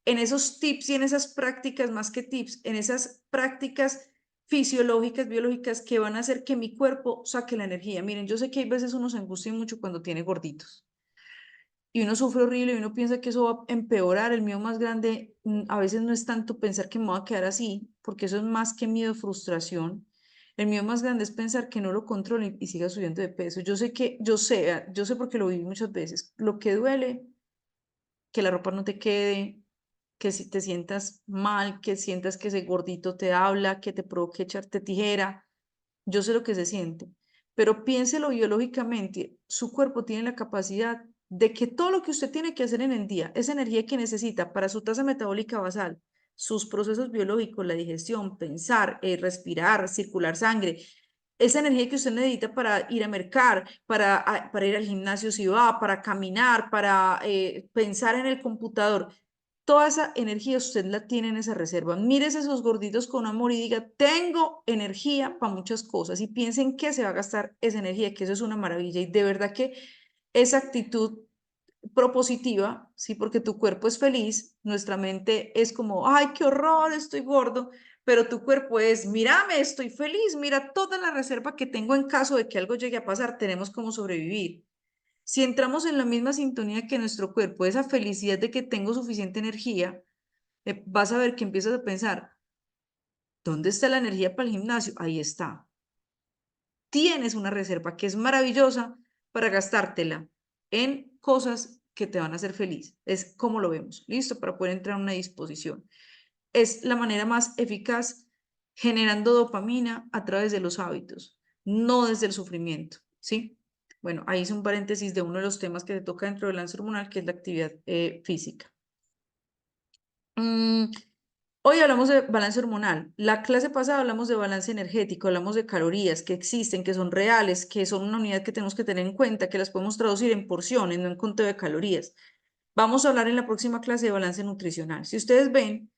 En esos tips y en esas prácticas, más que tips, en esas prácticas fisiológicas, biológicas, que van a hacer que mi cuerpo saque la energía. Miren, yo sé que hay veces uno se angustia mucho cuando tiene gorditos y uno sufre horrible y uno piensa que eso va a empeorar. El miedo más grande a veces no es tanto pensar que me voy a quedar así, porque eso es más que miedo, frustración. El miedo más grande es pensar que no lo controlo y siga subiendo de peso. Yo sé porque lo viví muchas veces. Lo que duele, que la ropa no te quede, que si te sientas mal, que sientas que ese gordito te habla, que te provoque echarte tijera. Yo sé lo que se siente, pero piénselo biológicamente. Su cuerpo tiene la capacidad de que todo lo que usted tiene que hacer en el día, esa energía que necesita para su tasa metabólica basal, sus procesos biológicos, la digestión, pensar, respirar, circular sangre, esa energía que usted necesita para ir a mercar, para ir al gimnasio si va, para caminar, para pensar en el computador, toda esa energía usted la tiene en esa reserva. Mírese esos gorditos con amor y diga, tengo energía para muchas cosas y piensen que se va a gastar esa energía, que eso es una maravilla y de verdad que esa actitud propositiva, sí, porque tu cuerpo es feliz, nuestra mente es como, ay, qué horror, estoy gordo, pero tu cuerpo es, mírame, estoy feliz, mira toda la reserva que tengo en caso de que algo llegue a pasar, tenemos cómo sobrevivir. Si entramos en la misma sintonía que nuestro cuerpo, esa felicidad de que tengo suficiente energía, vas a ver que empiezas a pensar, ¿dónde está la energía para el gimnasio? Ahí está. Tienes una reserva que es maravillosa para gastártela en cosas que te van a hacer feliz. Es como lo vemos, ¿listo? Para poder entrar en una disposición. Es la manera más eficaz generando dopamina a través de los hábitos, no desde el sufrimiento, ¿sí? Bueno, ahí es un paréntesis de uno de los temas que se toca dentro del balance hormonal, que es la actividad física. Hoy hablamos de balance hormonal. La clase pasada hablamos de balance energético, hablamos de calorías que existen, que son reales, que son una unidad que tenemos que tener en cuenta, que las podemos traducir en porciones, no en conteo de calorías. Vamos a hablar en la próxima clase de balance nutricional. Si ustedes ven,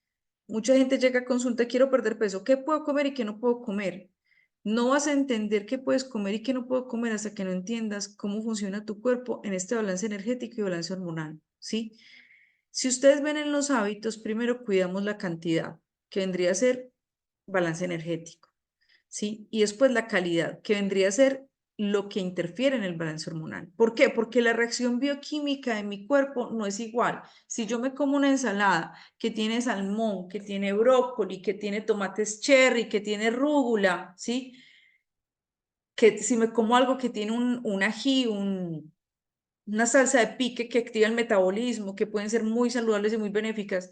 mucha gente llega a consulta, quiero perder peso, ¿qué puedo comer y qué no puedo comer? No vas a entender qué puedes comer y qué no puedo comer hasta que no entiendas cómo funciona tu cuerpo en este balance energético y balance hormonal, ¿sí? Si ustedes ven en los hábitos, primero cuidamos la cantidad, que vendría a ser balance energético, ¿sí? Y después la calidad, que vendría a ser lo que interfiere en el balance hormonal. ¿Por qué? Porque la reacción bioquímica de mi cuerpo no es igual. Si yo me como una ensalada que tiene salmón, que tiene brócoli, que tiene tomates cherry, que tiene rúgula, ¿sí? Que si me como algo que tiene un ají, una salsa de pique que activa el metabolismo, que pueden ser muy saludables y muy benéficas,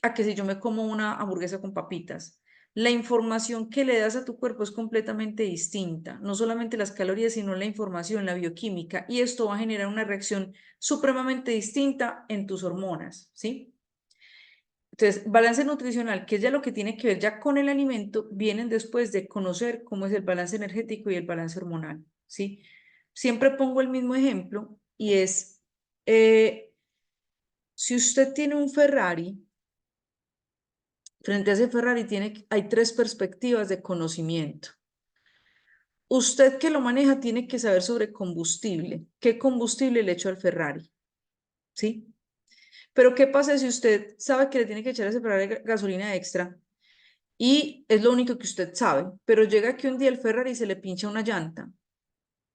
a que si yo me como una hamburguesa con papitas. La información que le das a tu cuerpo es completamente distinta, no solamente las calorías, sino la información, la bioquímica, y esto va a generar una reacción supremamente distinta en tus hormonas, ¿sí? Entonces, balance nutricional, que es ya lo que tiene que ver ya con el alimento, vienen después de conocer cómo es el balance energético y el balance hormonal, ¿sí? Siempre pongo el mismo ejemplo y es, si usted tiene un Ferrari, frente a ese Ferrari hay tres perspectivas de conocimiento. Usted que lo maneja tiene que saber sobre combustible. ¿Qué combustible le echó al Ferrari? ¿Sí? Pero ¿qué pasa si usted sabe que le tiene que echar a ese Ferrari gasolina extra y es lo único que usted sabe, pero llega que un día el Ferrari se le pincha una llanta?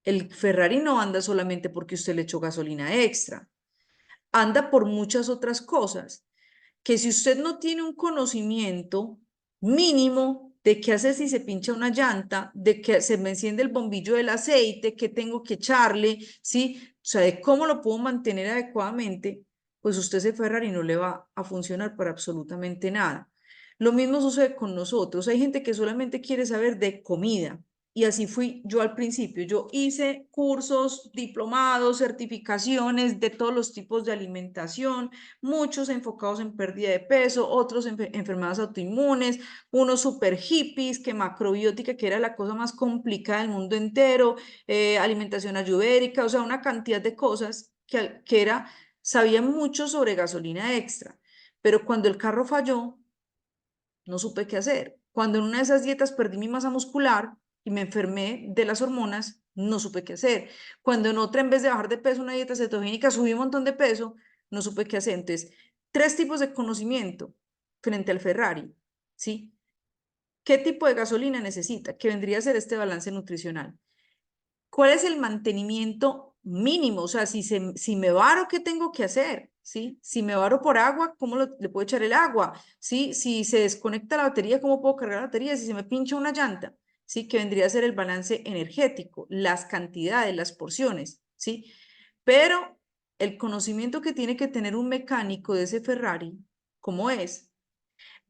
El Ferrari no anda solamente porque usted le echó gasolina extra, anda por muchas otras cosas, que si usted no tiene un conocimiento mínimo de qué hacer si se pincha una llanta, de que se me enciende el bombillo del aceite, qué tengo que echarle, ¿sí? O sea, de cómo lo puedo mantener adecuadamente, pues usted ese Ferrari no le va a funcionar para absolutamente nada. Lo mismo sucede con nosotros. Hay gente que solamente quiere saber de comida. Y así fui yo al principio. Yo hice cursos, diplomados, certificaciones de todos los tipos de alimentación, muchos enfocados en pérdida de peso, otros en enfermedades autoinmunes, unos super hippies, que macrobiótica, que era la cosa más complicada del mundo entero, alimentación ayurvédica, o sea, una cantidad de cosas que era, sabía mucho sobre gasolina extra, pero cuando el carro falló, no supe qué hacer. Cuando en una de esas dietas perdí mi masa muscular y me enfermé de las hormonas, no supe qué hacer. Cuando en otra, en vez de bajar de peso, una dieta cetogénica, subí un montón de peso, no supe qué hacer. Entonces, tres tipos de conocimiento frente al Ferrari, ¿sí? ¿Qué tipo de gasolina necesita? Que vendría a ser este balance nutricional. ¿Cuál es el mantenimiento mínimo? O sea, si me varo, ¿qué tengo que hacer? ¿Sí? Si me varo por agua, ¿cómo le puedo echar el agua? ¿Sí? Si se desconecta la batería, ¿cómo puedo cargar la batería? Si se me pincha una llanta, ¿sí? Que vendría a ser el balance energético, las cantidades, las porciones, ¿sí? Pero el conocimiento que tiene que tener un mecánico de ese Ferrari, ¿cómo es?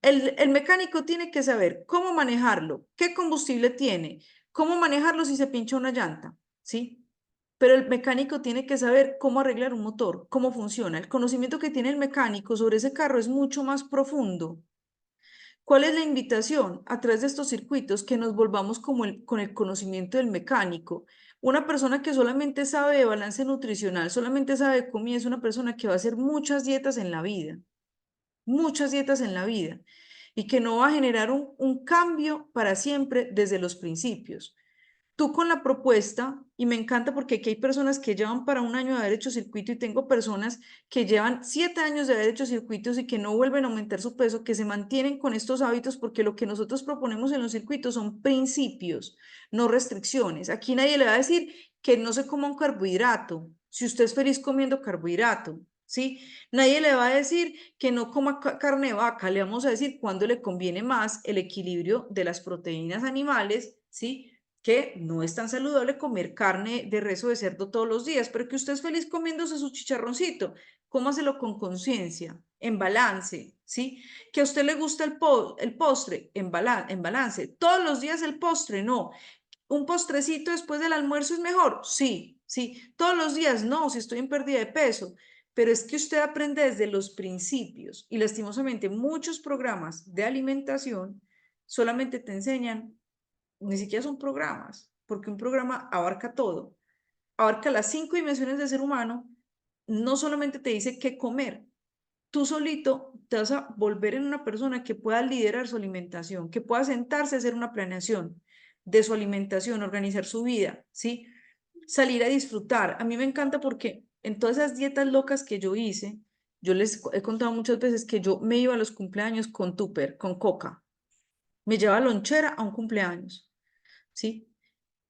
El mecánico tiene que saber cómo manejarlo, qué combustible tiene, cómo manejarlo si se pincha una llanta, ¿sí? Pero el mecánico tiene que saber cómo arreglar un motor, cómo funciona. El conocimiento que tiene el mecánico sobre ese carro es mucho más profundo. ¿Cuál es la invitación? A través de estos circuitos que nos volvamos como con el conocimiento del mecánico. Una persona que solamente sabe de balance nutricional, solamente sabe de comida, es una persona que va a hacer muchas dietas en la vida, y que no va a generar un cambio para siempre desde los principios. Tú con la propuesta, y me encanta porque aquí hay personas que llevan para un año de haber hecho circuito y tengo personas que llevan 7 años de haber hecho circuitos y que no vuelven a aumentar su peso, que se mantienen con estos hábitos porque lo que nosotros proponemos en los circuitos son principios, no restricciones. Aquí nadie le va a decir que no se coma un carbohidrato, si usted es feliz comiendo carbohidrato, ¿sí? Nadie le va a decir que no coma carne de vaca, le vamos a decir cuándo le conviene más el equilibrio de las proteínas animales, ¿sí? que no es tan saludable comer carne de res o de cerdo todos los días, pero que usted es feliz comiéndose su chicharroncito, cómaselo con conciencia, en balance, ¿sí? Que a usted le gusta el postre, en balance. Todos los días el postre, no. ¿Un postrecito después del almuerzo es mejor? Sí, sí. Todos los días no, si estoy en pérdida de peso. Pero es que usted aprende desde los principios y lastimosamente muchos programas de alimentación solamente te enseñan, ni siquiera son programas, porque un programa abarca todo, abarca las 5 dimensiones del ser humano, no solamente te dice qué comer, tú solito te vas a volver en una persona que pueda liderar su alimentación, que pueda sentarse a hacer una planeación de su alimentación, organizar su vida, ¿sí? Salir a disfrutar. A mí me encanta porque en todas esas dietas locas que yo hice, yo les he contado muchas veces que yo me iba a los cumpleaños con tupper, con coca. Me llevaba lonchera a un cumpleaños, ¿sí?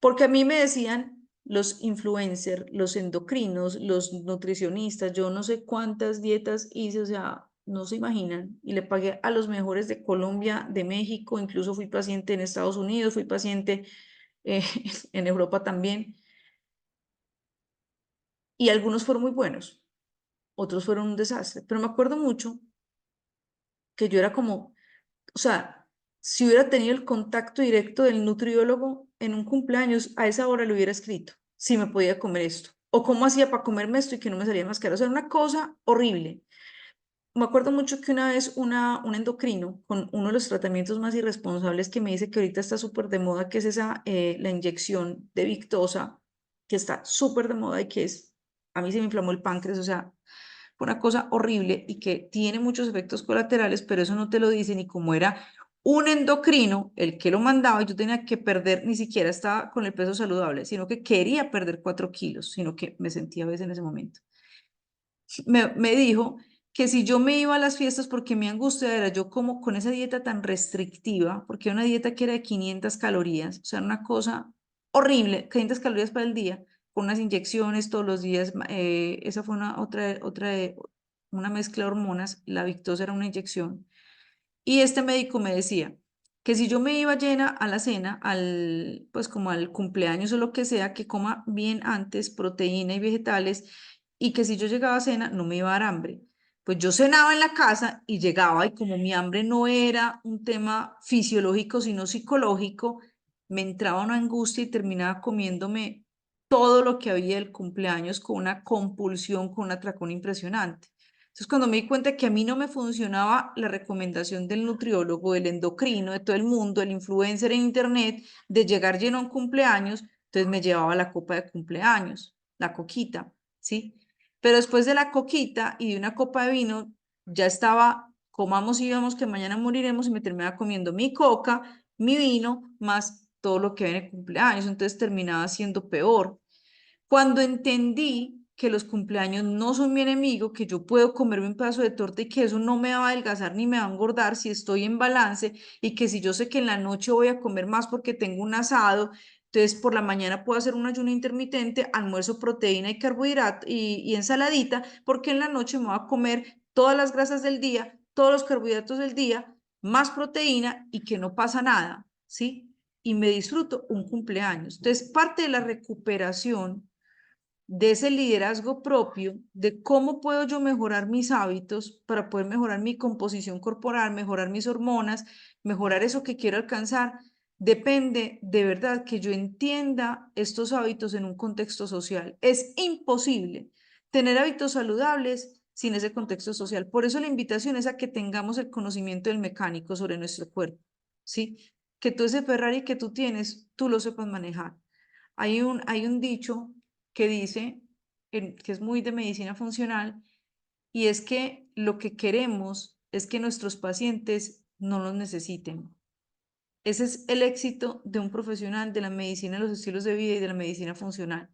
Porque a mí me decían los influencers, los endocrinos, los nutricionistas, yo no sé cuántas dietas hice, o sea, no se imaginan. Y le pagué a los mejores de Colombia, de México, incluso fui paciente en Estados Unidos, fui paciente eh, en Europa también. Y algunos fueron muy buenos, otros fueron un desastre. Pero me acuerdo mucho que yo era como, o sea, si hubiera tenido el contacto directo del nutriólogo en un cumpleaños, a esa hora le hubiera escrito si me podía comer esto o cómo hacía para comerme esto y que no me salía más caro. O sea, era una cosa horrible. Me acuerdo mucho que una vez un endocrino con uno de los tratamientos más irresponsables que me dice que ahorita está súper de moda, que es esa, la inyección de Victoza, que está súper de moda y que es, a mí se me inflamó el páncreas, o sea, fue una cosa horrible y que tiene muchos efectos colaterales, pero eso no te lo dicen y como era un endocrino el que lo mandaba, yo tenía que perder, ni siquiera estaba con el peso saludable, sino que quería perder 4 kilos, sino que me sentía a veces en ese momento. Me dijo que si yo me iba a las fiestas porque mi angustia era yo como con esa dieta tan restrictiva, porque era una dieta que era de 500 calorías, o sea, una cosa horrible, 500 calorías para el día, con unas inyecciones todos los días, esa fue una mezcla de hormonas, la Victoza era una inyección, y este médico me decía que si yo me iba llena a la cena, pues como al cumpleaños o lo que sea, que coma bien antes proteína y vegetales y que si yo llegaba a cena no me iba a dar hambre. Pues yo cenaba en la casa y llegaba y como mi hambre no era un tema fisiológico, sino psicológico, me entraba una angustia y terminaba comiéndome todo lo que había del cumpleaños con una compulsión, con un atracón impresionante. Entonces, cuando me di cuenta que a mí no me funcionaba la recomendación del nutriólogo, del endocrino, de todo el mundo, el influencer en internet, de llegar lleno a un cumpleaños, entonces me llevaba la copa de cumpleaños, la coquita, ¿sí? Pero después de la coquita y de una copa de vino, ya estaba, comamos y íbamos que mañana moriremos y me terminaba comiendo mi coca, mi vino, más todo lo que viene en cumpleaños, entonces terminaba siendo peor. Cuando entendí que los cumpleaños no son mi enemigo, que yo puedo comerme un pedazo de torta y que eso no me va a adelgazar ni me va a engordar si estoy en balance y que si yo sé que en la noche voy a comer más porque tengo un asado, entonces por la mañana puedo hacer un ayuno intermitente, almuerzo proteína y carbohidrato y ensaladita, porque en la noche me voy a comer todas las grasas del día, todos los carbohidratos del día, más proteína y que no pasa nada, ¿sí? Y me disfruto un cumpleaños. Entonces, parte de la recuperación de ese liderazgo propio, de cómo puedo yo mejorar mis hábitos para poder mejorar mi composición corporal, mejorar mis hormonas, mejorar eso que quiero alcanzar, depende de verdad que yo entienda estos hábitos en un contexto social. Es imposible tener hábitos saludables sin ese contexto social. Por eso la invitación es a que tengamos el conocimiento del mecánico sobre nuestro cuerpo, ¿sí? Que tú ese Ferrari que tú tienes, tú lo sepas manejar. Hay un dicho que dice, que es muy de medicina funcional, y es que lo que queremos es que nuestros pacientes no los necesiten. Ese es el éxito de un profesional de la medicina de los estilos de vida y de la medicina funcional.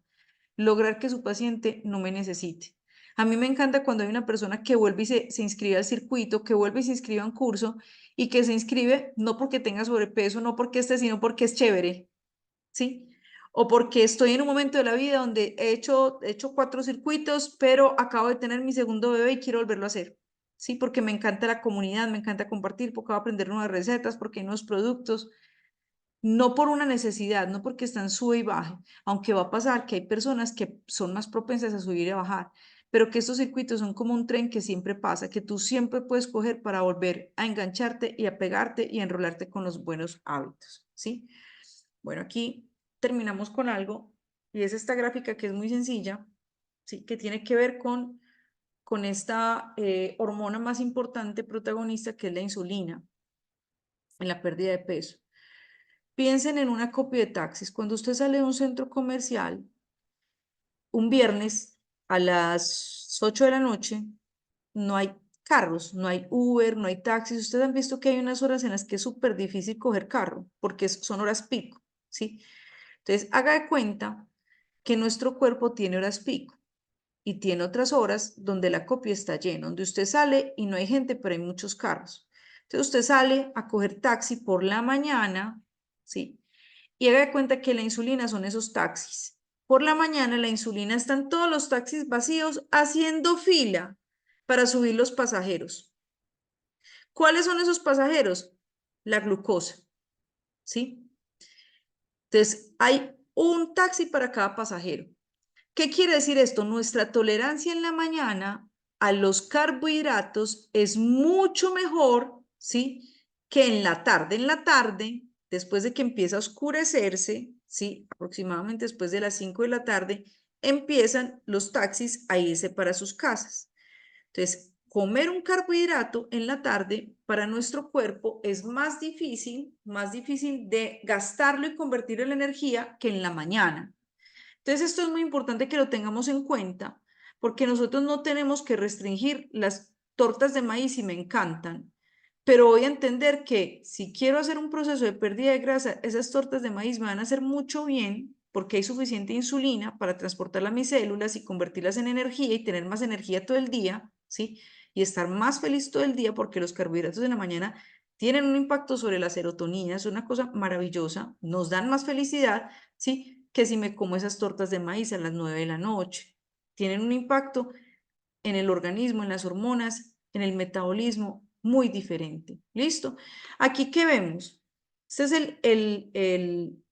Lograr que su paciente no me necesite. A mí me encanta cuando hay una persona que vuelve y se inscribe al circuito, que vuelve y se inscribe a un curso y que se inscribe no porque tenga sobrepeso, no porque esté, sino porque es chévere, ¿sí? O porque estoy en un momento de la vida donde he hecho 4 circuitos, pero acabo de tener mi segundo bebé y quiero volverlo a hacer, ¿sí? Porque me encanta la comunidad, me encanta compartir, porque voy a aprender nuevas recetas, porque hay nuevos productos. no por una necesidad, no porque están sube y baje, aunque va a pasar que hay personas que son más propensas a subir y a bajar, pero que estos circuitos son como un tren que siempre pasa, que tú siempre puedes coger para volver a engancharte y a pegarte y a enrolarte con los buenos hábitos, ¿sí? Bueno, aquí terminamos con algo y es esta gráfica que es muy sencilla, ¿sí? Que tiene que ver con esta hormona más importante protagonista que es la insulina en la pérdida de peso. Piensen en una copia de taxis. Cuando usted sale de un centro comercial un viernes a las 8 de la noche, no hay carros, no hay Uber, no hay taxis. Ustedes han visto que hay unas horas en las que es súper difícil coger carro porque son horas pico, ¿sí? Entonces, haga de cuenta que nuestro cuerpo tiene horas pico y tiene otras horas donde la copia está llena, donde usted sale y no hay gente, pero hay muchos carros. Entonces, usted sale a coger taxi por la mañana, ¿sí? Y haga de cuenta que la insulina son esos taxis. Por la mañana la insulina están todos los taxis vacíos haciendo fila para subir los pasajeros. ¿Cuáles son esos pasajeros? La glucosa, ¿sí? Entonces, hay un taxi para cada pasajero. ¿Qué quiere decir esto? Nuestra tolerancia en la mañana a los carbohidratos es mucho mejor, ¿sí? Que en la tarde. En la tarde, después de que empieza a oscurecerse, ¿sí? Aproximadamente después de las 5 de la tarde, empiezan los taxis a irse para sus casas. Entonces, comer un carbohidrato en la tarde para nuestro cuerpo es más difícil de gastarlo y convertirlo en energía que en la mañana. Entonces, esto es muy importante que lo tengamos en cuenta, porque nosotros no tenemos que restringir las tortas de maíz y me encantan, pero voy a entender que si quiero hacer un proceso de pérdida de grasa, esas tortas de maíz me van a hacer mucho bien porque hay suficiente insulina para transportarla a mis células y convertirlas en energía y tener más energía todo el día, ¿sí? Y estar más feliz todo el día porque los carbohidratos de la mañana tienen un impacto sobre la serotonina, es una cosa maravillosa, nos dan más felicidad, ¿sí? Que si me como esas tortas de maíz a las 9 de la noche. Tienen un impacto en el organismo, en las hormonas, en el metabolismo muy diferente. ¿Listo? Aquí, ¿qué vemos? Este es el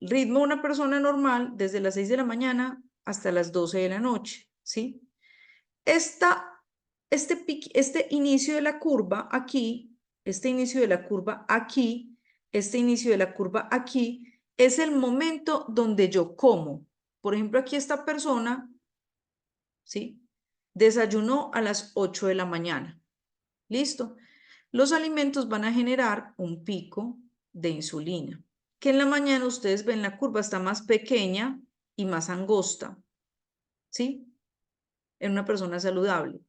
ritmo de una persona normal desde las 6 de la mañana hasta las 12 de la noche, ¿sí? Este inicio de la curva aquí, este inicio de la curva aquí, este inicio de la curva aquí, es el momento donde yo como. Por ejemplo, aquí esta persona, ¿sí? Desayunó a las 8 de la mañana. ¿Listo? Los alimentos van a generar un pico de insulina, que en la mañana ustedes ven la curva está más pequeña y más angosta, ¿sí? En una persona saludable.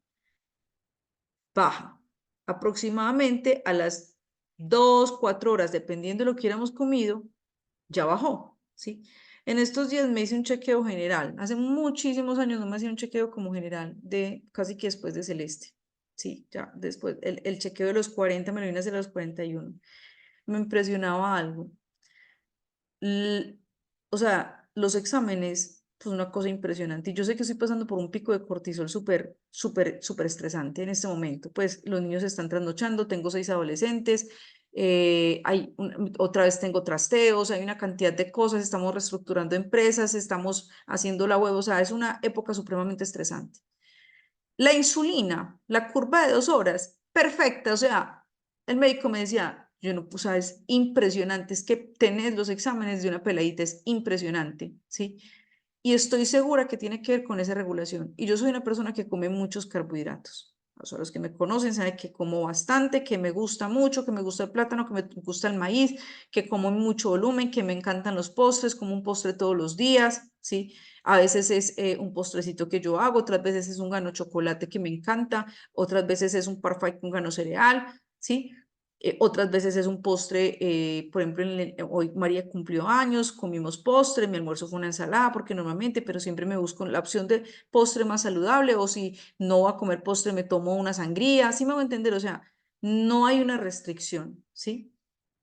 Baja aproximadamente a las 2, 4 horas, dependiendo de lo que hubiéramos comido, ya bajó, ¿sí? En estos días me hice un chequeo general. Hace muchísimos años no me hacía un chequeo como general, de casi que después de Celeste. Sí, ya después, el chequeo de los 40 me lo vine a hacer a los 41. Me impresionaba algo. O sea, los exámenes, pues una cosa impresionante. Y yo sé que estoy pasando por un pico de cortisol súper estresante en este momento. Pues los niños están trasnochando, tengo 6 adolescentes, otra vez tengo trasteos, hay una cantidad de cosas, estamos reestructurando empresas, estamos haciendo la web, o sea, es una época supremamente estresante. La insulina, la curva de 2 horas, perfecta, o sea, el médico me decía, yo no, pues, es impresionante, es que tenés los exámenes de una peladita, es impresionante, ¿sí? Y estoy segura que tiene que ver con esa regulación. Y yo soy una persona que come muchos carbohidratos. O sea, los que me conocen saben que como bastante, que me gusta mucho, que me gusta el plátano, que me gusta el maíz, que como mucho volumen, que me encantan los postres, como un postre todos los días, ¿sí? A veces es un postrecito que yo hago, otras veces es un gano chocolate que me encanta, otras veces es un parfait con gano cereal, ¿sí? Otras veces es un postre, por ejemplo, hoy María cumplió años, comimos postre, mi almuerzo fue una ensalada, porque normalmente, pero siempre me busco la opción de postre más saludable, o si no voy a comer postre, me tomo una sangría, ¿sí me voy a entender? O sea, no hay una restricción, ¿sí?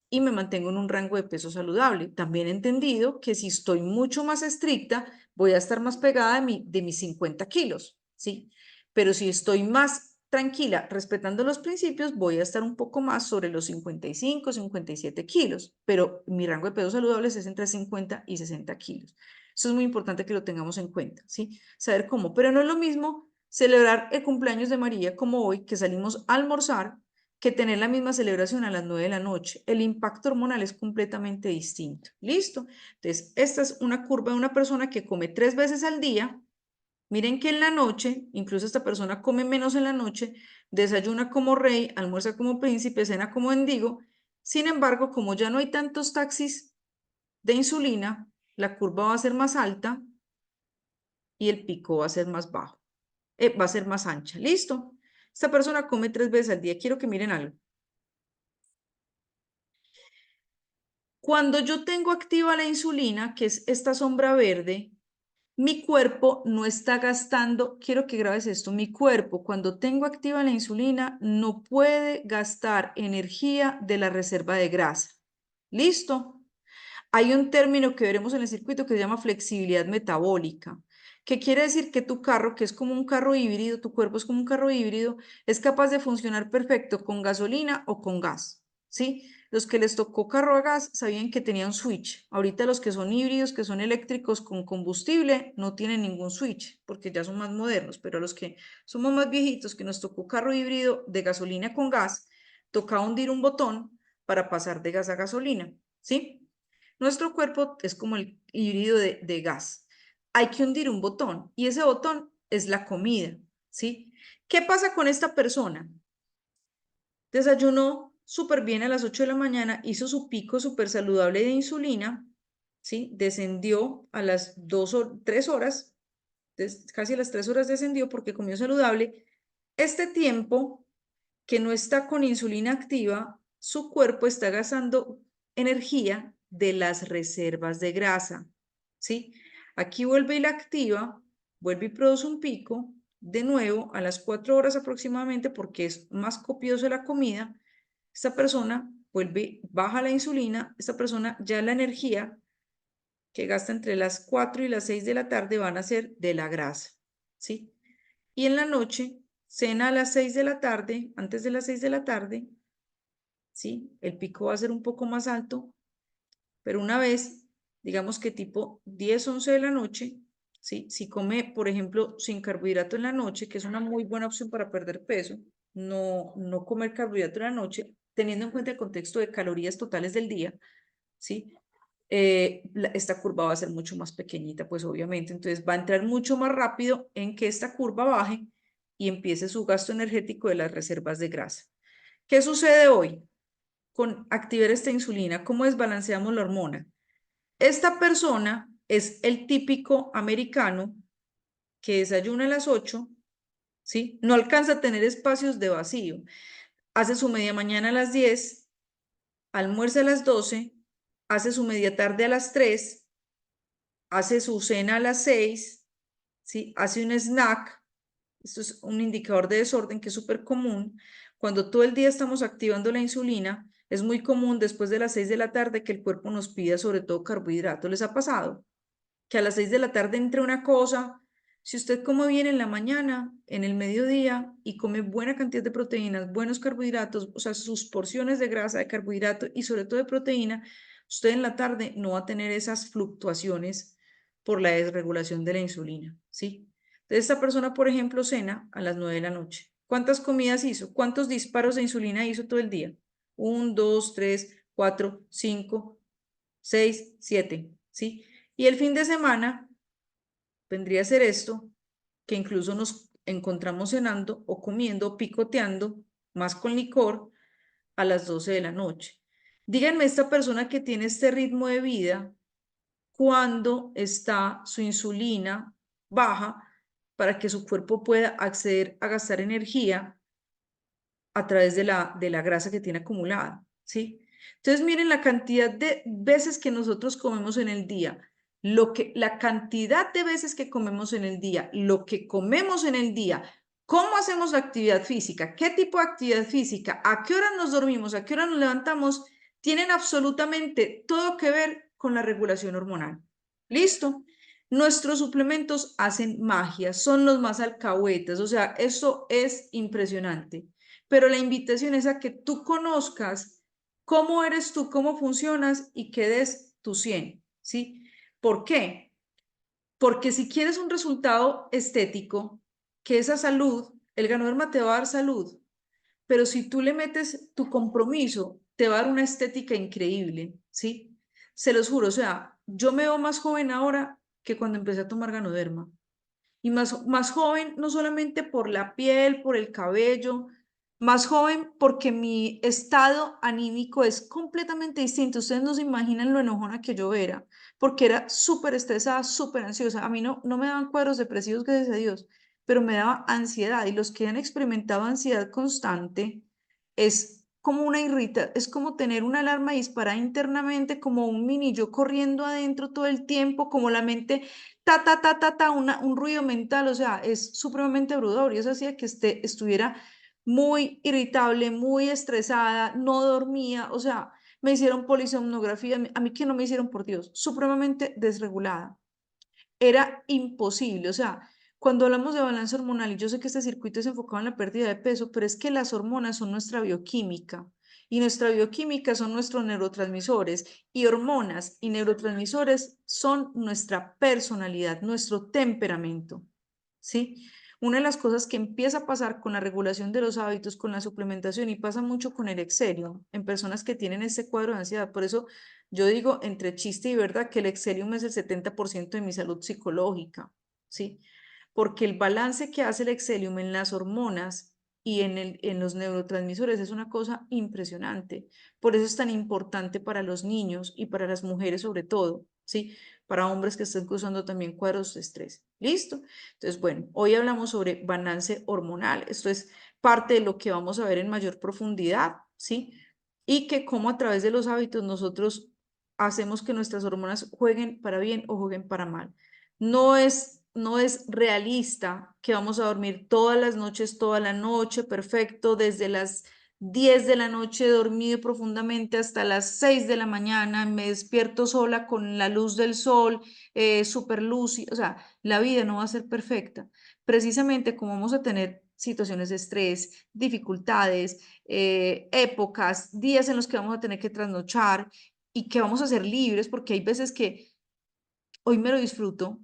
Y me mantengo en un rango de peso saludable. También he entendido que si estoy mucho más estricta, voy a estar más pegada de mis 50 kilos, ¿sí? Pero si estoy más tranquila, respetando los principios, voy a estar un poco más sobre los 55, 57 kilos, pero mi rango de peso saludable es entre 50 y 60 kilos. Eso es muy importante que lo tengamos en cuenta, ¿sí? Saber cómo, pero no es lo mismo celebrar el cumpleaños de María como hoy, que salimos a almorzar, que tener la misma celebración a las 9 de la noche. El impacto hormonal es completamente distinto. ¿Listo? Entonces, esta es una curva de una persona que come 3 veces al día. Miren que en la noche, incluso esta persona come menos en la noche, desayuna como rey, almuerza como príncipe, cena como mendigo. Sin embargo, como ya no hay tantos taxis de insulina, la curva va a ser más alta y el pico va a ser más bajo, va a ser más ancha. ¿Listo? Esta persona come 3 veces al día. Quiero que miren algo. Cuando yo tengo activa la insulina, que es esta sombra verde, mi cuerpo no está gastando, quiero que grabes esto, mi cuerpo cuando tengo activa la insulina no puede gastar energía de la reserva de grasa. ¿Listo? Hay un término que veremos en el circuito que se llama flexibilidad metabólica, que quiere decir que tu carro, que es como un carro híbrido, tu cuerpo es como un carro híbrido, es capaz de funcionar perfecto con gasolina o con gas, ¿sí? Los que les tocó carro a gas sabían que tenía un switch. Ahorita los que son híbridos, que son eléctricos con combustible, no tienen ningún switch, porque ya son más modernos, pero los que somos más viejitos, que nos tocó carro híbrido de gasolina con gas, tocaba hundir un botón para pasar de gas a gasolina, ¿sí? Nuestro cuerpo es como el híbrido de gas. Hay que hundir un botón y ese botón es la comida, ¿sí? ¿Qué pasa con esta persona? Desayunó súper bien a las 8 de la mañana, hizo su pico súper saludable de insulina, ¿sí? Descendió a las 2 o 3 horas, casi a las 3 horas descendió porque comió saludable. Este tiempo que no está con insulina activa, su cuerpo está gastando energía de las reservas de grasa, ¿sí? Aquí vuelve y la activa, vuelve y produce un pico, de nuevo a las 4 horas aproximadamente, porque es más copiosa la comida, esta persona vuelve, baja la insulina, esta persona ya la energía que gasta entre las 4 y las 6 de la tarde van a ser de la grasa, ¿sí? Y en la noche, cena a las 6 de la tarde, antes de las 6 de la tarde, ¿sí? El pico va a ser un poco más alto, pero una vez, digamos que tipo 10, 11 de la noche, ¿sí? Si come, por ejemplo, sin carbohidrato en la noche, que es una muy buena opción para perder peso, no comer carbohidrato en la noche, teniendo en cuenta el contexto de calorías totales del día, ¿sí? Esta curva va a ser mucho más pequeñita, pues obviamente, entonces va a entrar mucho más rápido en que esta curva baje y empiece su gasto energético de las reservas de grasa. ¿Qué sucede hoy con activar esta insulina? ¿Cómo desbalanceamos la hormona? Esta persona es el típico americano que desayuna a las 8, ¿sí? No alcanza a tener espacios de vacío. Hace su media mañana a las 10, almuerza a las 12, hace su media tarde a las 3, hace su cena a las 6, ¿sí? Hace un snack. Esto es un indicador de desorden que es súper común. Cuando todo el día estamos activando la insulina, es muy común después de las 6 de la tarde que el cuerpo nos pida sobre todo carbohidratos. ¿Les ha pasado? Que a las 6 de la tarde entre una cosa, si usted come bien en la mañana, en el mediodía y come buena cantidad de proteínas, buenos carbohidratos, o sea, sus porciones de grasa, de carbohidrato y sobre todo de proteína, usted en la tarde no va a tener esas fluctuaciones por la desregulación de la insulina, ¿sí? Entonces, esta persona, por ejemplo, cena a las 9 de la noche. ¿Cuántas comidas hizo? ¿Cuántos disparos de insulina hizo todo el día? 1, 2, 3, 4, 5, 6, 7, ¿sí? Y el fin de semana vendría a ser esto, que incluso nos encontramos cenando o comiendo, picoteando, más con licor, a las 12 de la noche. Díganme esta persona que tiene este ritmo de vida, cuando está su insulina baja para que su cuerpo pueda acceder a gastar energía a través de la grasa que tiene acumulada, ¿sí? Entonces miren la cantidad de veces que nosotros comemos en el día, la cantidad de veces que comemos en el día, lo que comemos en el día, cómo hacemos la actividad física, qué tipo de actividad física, a qué hora nos dormimos, a qué hora nos levantamos, tienen absolutamente todo que ver con la regulación hormonal. ¿Listo? Nuestros suplementos hacen magia, son los más alcahuetas, o sea, eso es impresionante. Pero la invitación es a que tú conozcas cómo eres tú, cómo funcionas y que des tu 100, ¿sí? ¿Por qué? Porque si quieres un resultado estético, que esa salud, el Ganoderma te va a dar salud, pero si tú le metes tu compromiso, te va a dar una estética increíble, ¿sí? Se los juro, o sea, yo me veo más joven ahora que cuando empecé a tomar Ganoderma. Y más joven no solamente por la piel, por el cabello, más joven porque mi estado anímico es completamente distinto. Ustedes no se imaginan lo enojona que yo era, porque era súper estresada, súper ansiosa. A mí no me daban cuadros depresivos, gracias a Dios, pero me daba ansiedad. Y los que han experimentado ansiedad constante es como una irrita, es como tener una alarma disparada internamente, como un mini yo corriendo adentro todo el tiempo, como la mente un ruido mental, o sea, es supremamente abrumador y eso hacía que estuviera muy irritable, muy estresada, no dormía, o sea, me hicieron polisomnografía, a mí que no me hicieron, por Dios, supremamente desregulada. Era imposible, o sea, cuando hablamos de balance hormonal, y yo sé que este circuito es enfocado en la pérdida de peso, pero es que las hormonas son nuestra bioquímica y nuestra bioquímica son nuestros neurotransmisores y hormonas y neurotransmisores son nuestra personalidad, nuestro temperamento, ¿sí? Una de las cosas que empieza a pasar con la regulación de los hábitos, con la suplementación y pasa mucho con el Excelium en personas que tienen este cuadro de ansiedad, por eso yo digo entre chiste y verdad que el Excelium es el 70% de mi salud psicológica, ¿sí? Porque el balance que hace el Excelium en las hormonas y en los neurotransmisores es una cosa impresionante. Por eso es tan importante para los niños y para las mujeres sobre todo, ¿sí? Para hombres que estén causando también cuadros de estrés. ¿Listo? Entonces, bueno, hoy hablamos sobre balance hormonal. Esto es parte de lo que vamos a ver en mayor profundidad, ¿sí? Y que cómo a través de los hábitos nosotros hacemos que nuestras hormonas jueguen para bien o jueguen para mal. No es realista que vamos a dormir todas las noches, toda la noche, perfecto, desde las 10 de la noche dormido profundamente hasta las 6 de la mañana, me despierto sola con la luz del sol, súper luz, o sea, la vida no va a ser perfecta. Precisamente como vamos a tener situaciones de estrés, dificultades, épocas, días en los que vamos a tener que trasnochar y que vamos a ser libres, porque hay veces que hoy me lo disfruto,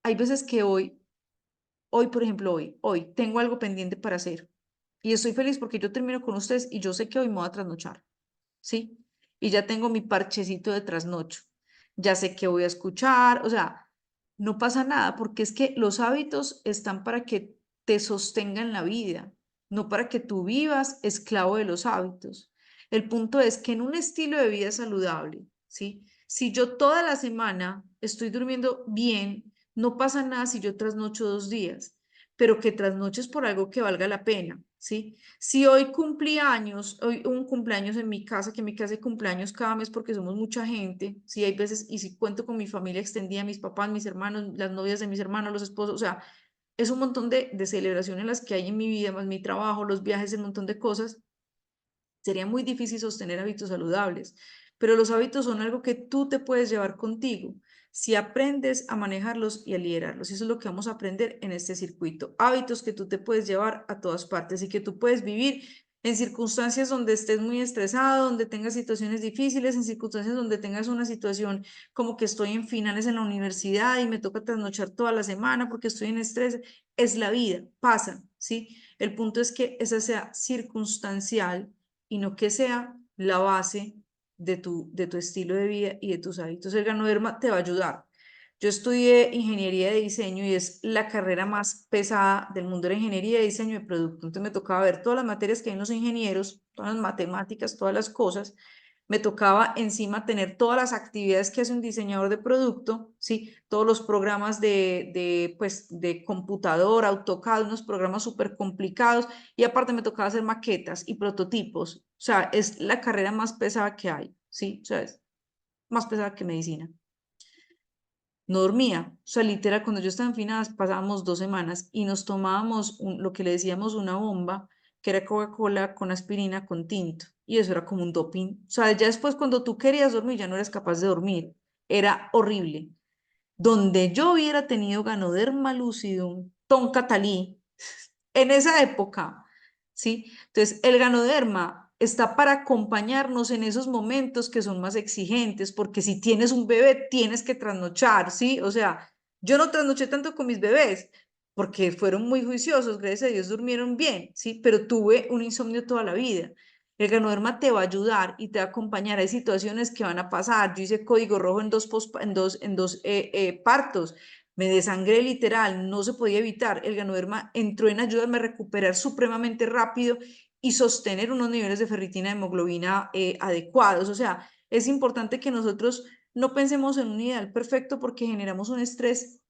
hay veces que hoy, por ejemplo, hoy tengo algo pendiente para hacer y estoy feliz porque yo termino con ustedes y yo sé que hoy me voy a trasnochar, ¿sí? Y ya tengo mi parchecito de trasnocho, ya sé que voy a escuchar, o sea, no pasa nada porque es que los hábitos están para que te sostengan la vida, no para que tú vivas esclavo de los hábitos. El punto es que en un estilo de vida saludable, ¿sí? Si yo toda la semana estoy durmiendo bien, no pasa nada si yo trasnocho 2 días, pero que trasnoches por algo que valga la pena, ¿sí? Si hoy cumplí años, hoy hubo un cumpleaños en mi casa, que en mi casa hay cumpleaños cada mes porque somos mucha gente, sí hay veces, y si cuento con mi familia extendida, mis papás, mis hermanos, las novias de mis hermanos, los esposos, o sea, es un montón de celebraciones las que hay en mi vida, más mi trabajo, los viajes, un montón de cosas, sería muy difícil sostener hábitos saludables, pero los hábitos son algo que tú te puedes llevar contigo si aprendes a manejarlos y a liderarlos. Y eso es lo que vamos a aprender en este circuito. Hábitos que tú te puedes llevar a todas partes y que tú puedes vivir en circunstancias donde estés muy estresado, donde tengas situaciones difíciles, en circunstancias donde tengas una situación como que estoy en finales en la universidad y me toca trasnochar toda la semana porque estoy en estrés. Es la vida, pasa, ¿sí? El punto es que esa sea circunstancial y no que sea la base de tu estilo de vida y de tus hábitos. El Ganoderma te va a ayudar. Yo estudié ingeniería de diseño y es la carrera más pesada del mundo de la ingeniería de diseño de producto. Entonces me tocaba ver todas las materias que hay en los ingenieros, todas las matemáticas, todas las cosas. Me tocaba encima tener todas las actividades que hace un diseñador de producto, ¿sí? Todos los programas de computador, AutoCAD, unos programas súper complicados y aparte me tocaba hacer maquetas y prototipos. O sea, es la carrera más pesada que hay, ¿sí? O sea, es más pesada que medicina. No dormía. O sea, literal, cuando yo estaba en finanzas pasábamos 2 semanas y nos tomábamos lo que le decíamos una bomba, que era Coca-Cola con aspirina con tinto. Y eso era como un doping. O sea, ya después cuando tú querías dormir ya no eras capaz de dormir. Era horrible. donde yo hubiera tenido Ganoderma lucidum, toncatalí, en esa época, ¿sí? Entonces, el Ganoderma está para acompañarnos en esos momentos que son más exigentes, porque si tienes un bebé, tienes que trasnochar, ¿sí? O sea, yo no trasnoché tanto con mis bebés, porque fueron muy juiciosos, gracias a Dios durmieron bien, ¿sí? Pero tuve un insomnio toda la vida. El Ganoderma te va a ayudar y te va a acompañar. Hay situaciones que van a pasar. Yo hice código rojo en dos partos. Me desangré literal, no se podía evitar. El Ganoderma entró en ayudarme a recuperar supremamente rápido y sostener unos niveles de ferritina y hemoglobina adecuados. O sea, es importante que nosotros no pensemos en un ideal perfecto porque generamos un estrés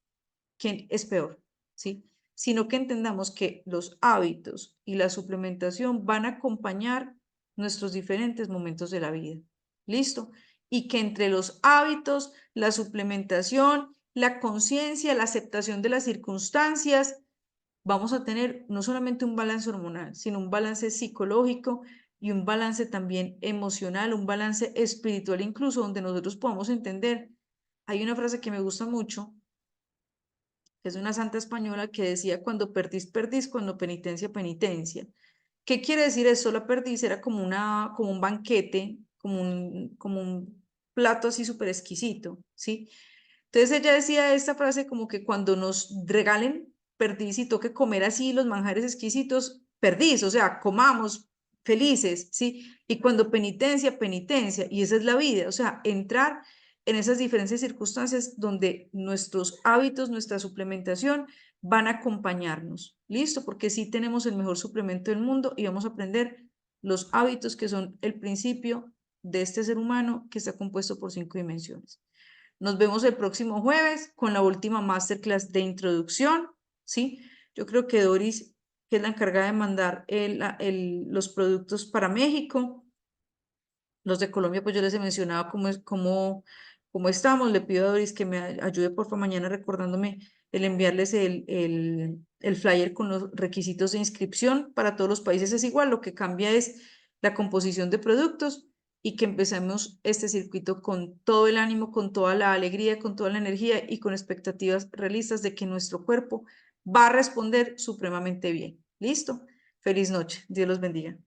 que es peor, ¿sí? Sino que entendamos que los hábitos y la suplementación van a acompañar nuestros diferentes momentos de la vida. ¿Listo? Y que entre los hábitos, la suplementación, la conciencia, la aceptación de las circunstancias, vamos a tener no solamente un balance hormonal, sino un balance psicológico y un balance también emocional, un balance espiritual incluso, donde nosotros podamos entender. Hay una frase que me gusta mucho, que es una santa española que decía, cuando perdís, perdís, cuando penitencia, penitencia. ¿Qué quiere decir eso? La perdiz era como un banquete, como un plato así súper exquisito, ¿sí? Entonces ella decía esta frase como que cuando nos regalen perdiz y toque comer así los manjares exquisitos, perdiz, o sea, comamos felices, ¿sí? Y cuando penitencia, penitencia, y esa es la vida, o sea, entrar en esas diferentes circunstancias donde nuestros hábitos, nuestra suplementación van a acompañarnos, ¿listo? Porque sí tenemos el mejor suplemento del mundo y vamos a aprender los hábitos que son el principio de este ser humano que está compuesto por 5 dimensiones. Nos vemos el próximo jueves con la última masterclass de introducción, ¿sí? Yo creo que Doris, que es la encargada de mandar los productos para México, los de Colombia, pues yo les he mencionado cómo estamos. Le pido a Doris que me ayude, por favor, mañana recordándome el enviarles el flyer con los requisitos de inscripción. Para todos los países es igual, lo que cambia es la composición de productos y que empecemos este circuito con todo el ánimo, con toda la alegría, con toda la energía y con expectativas realistas de que nuestro cuerpo va a responder supremamente bien. ¿Listo? Feliz noche. Dios los bendiga.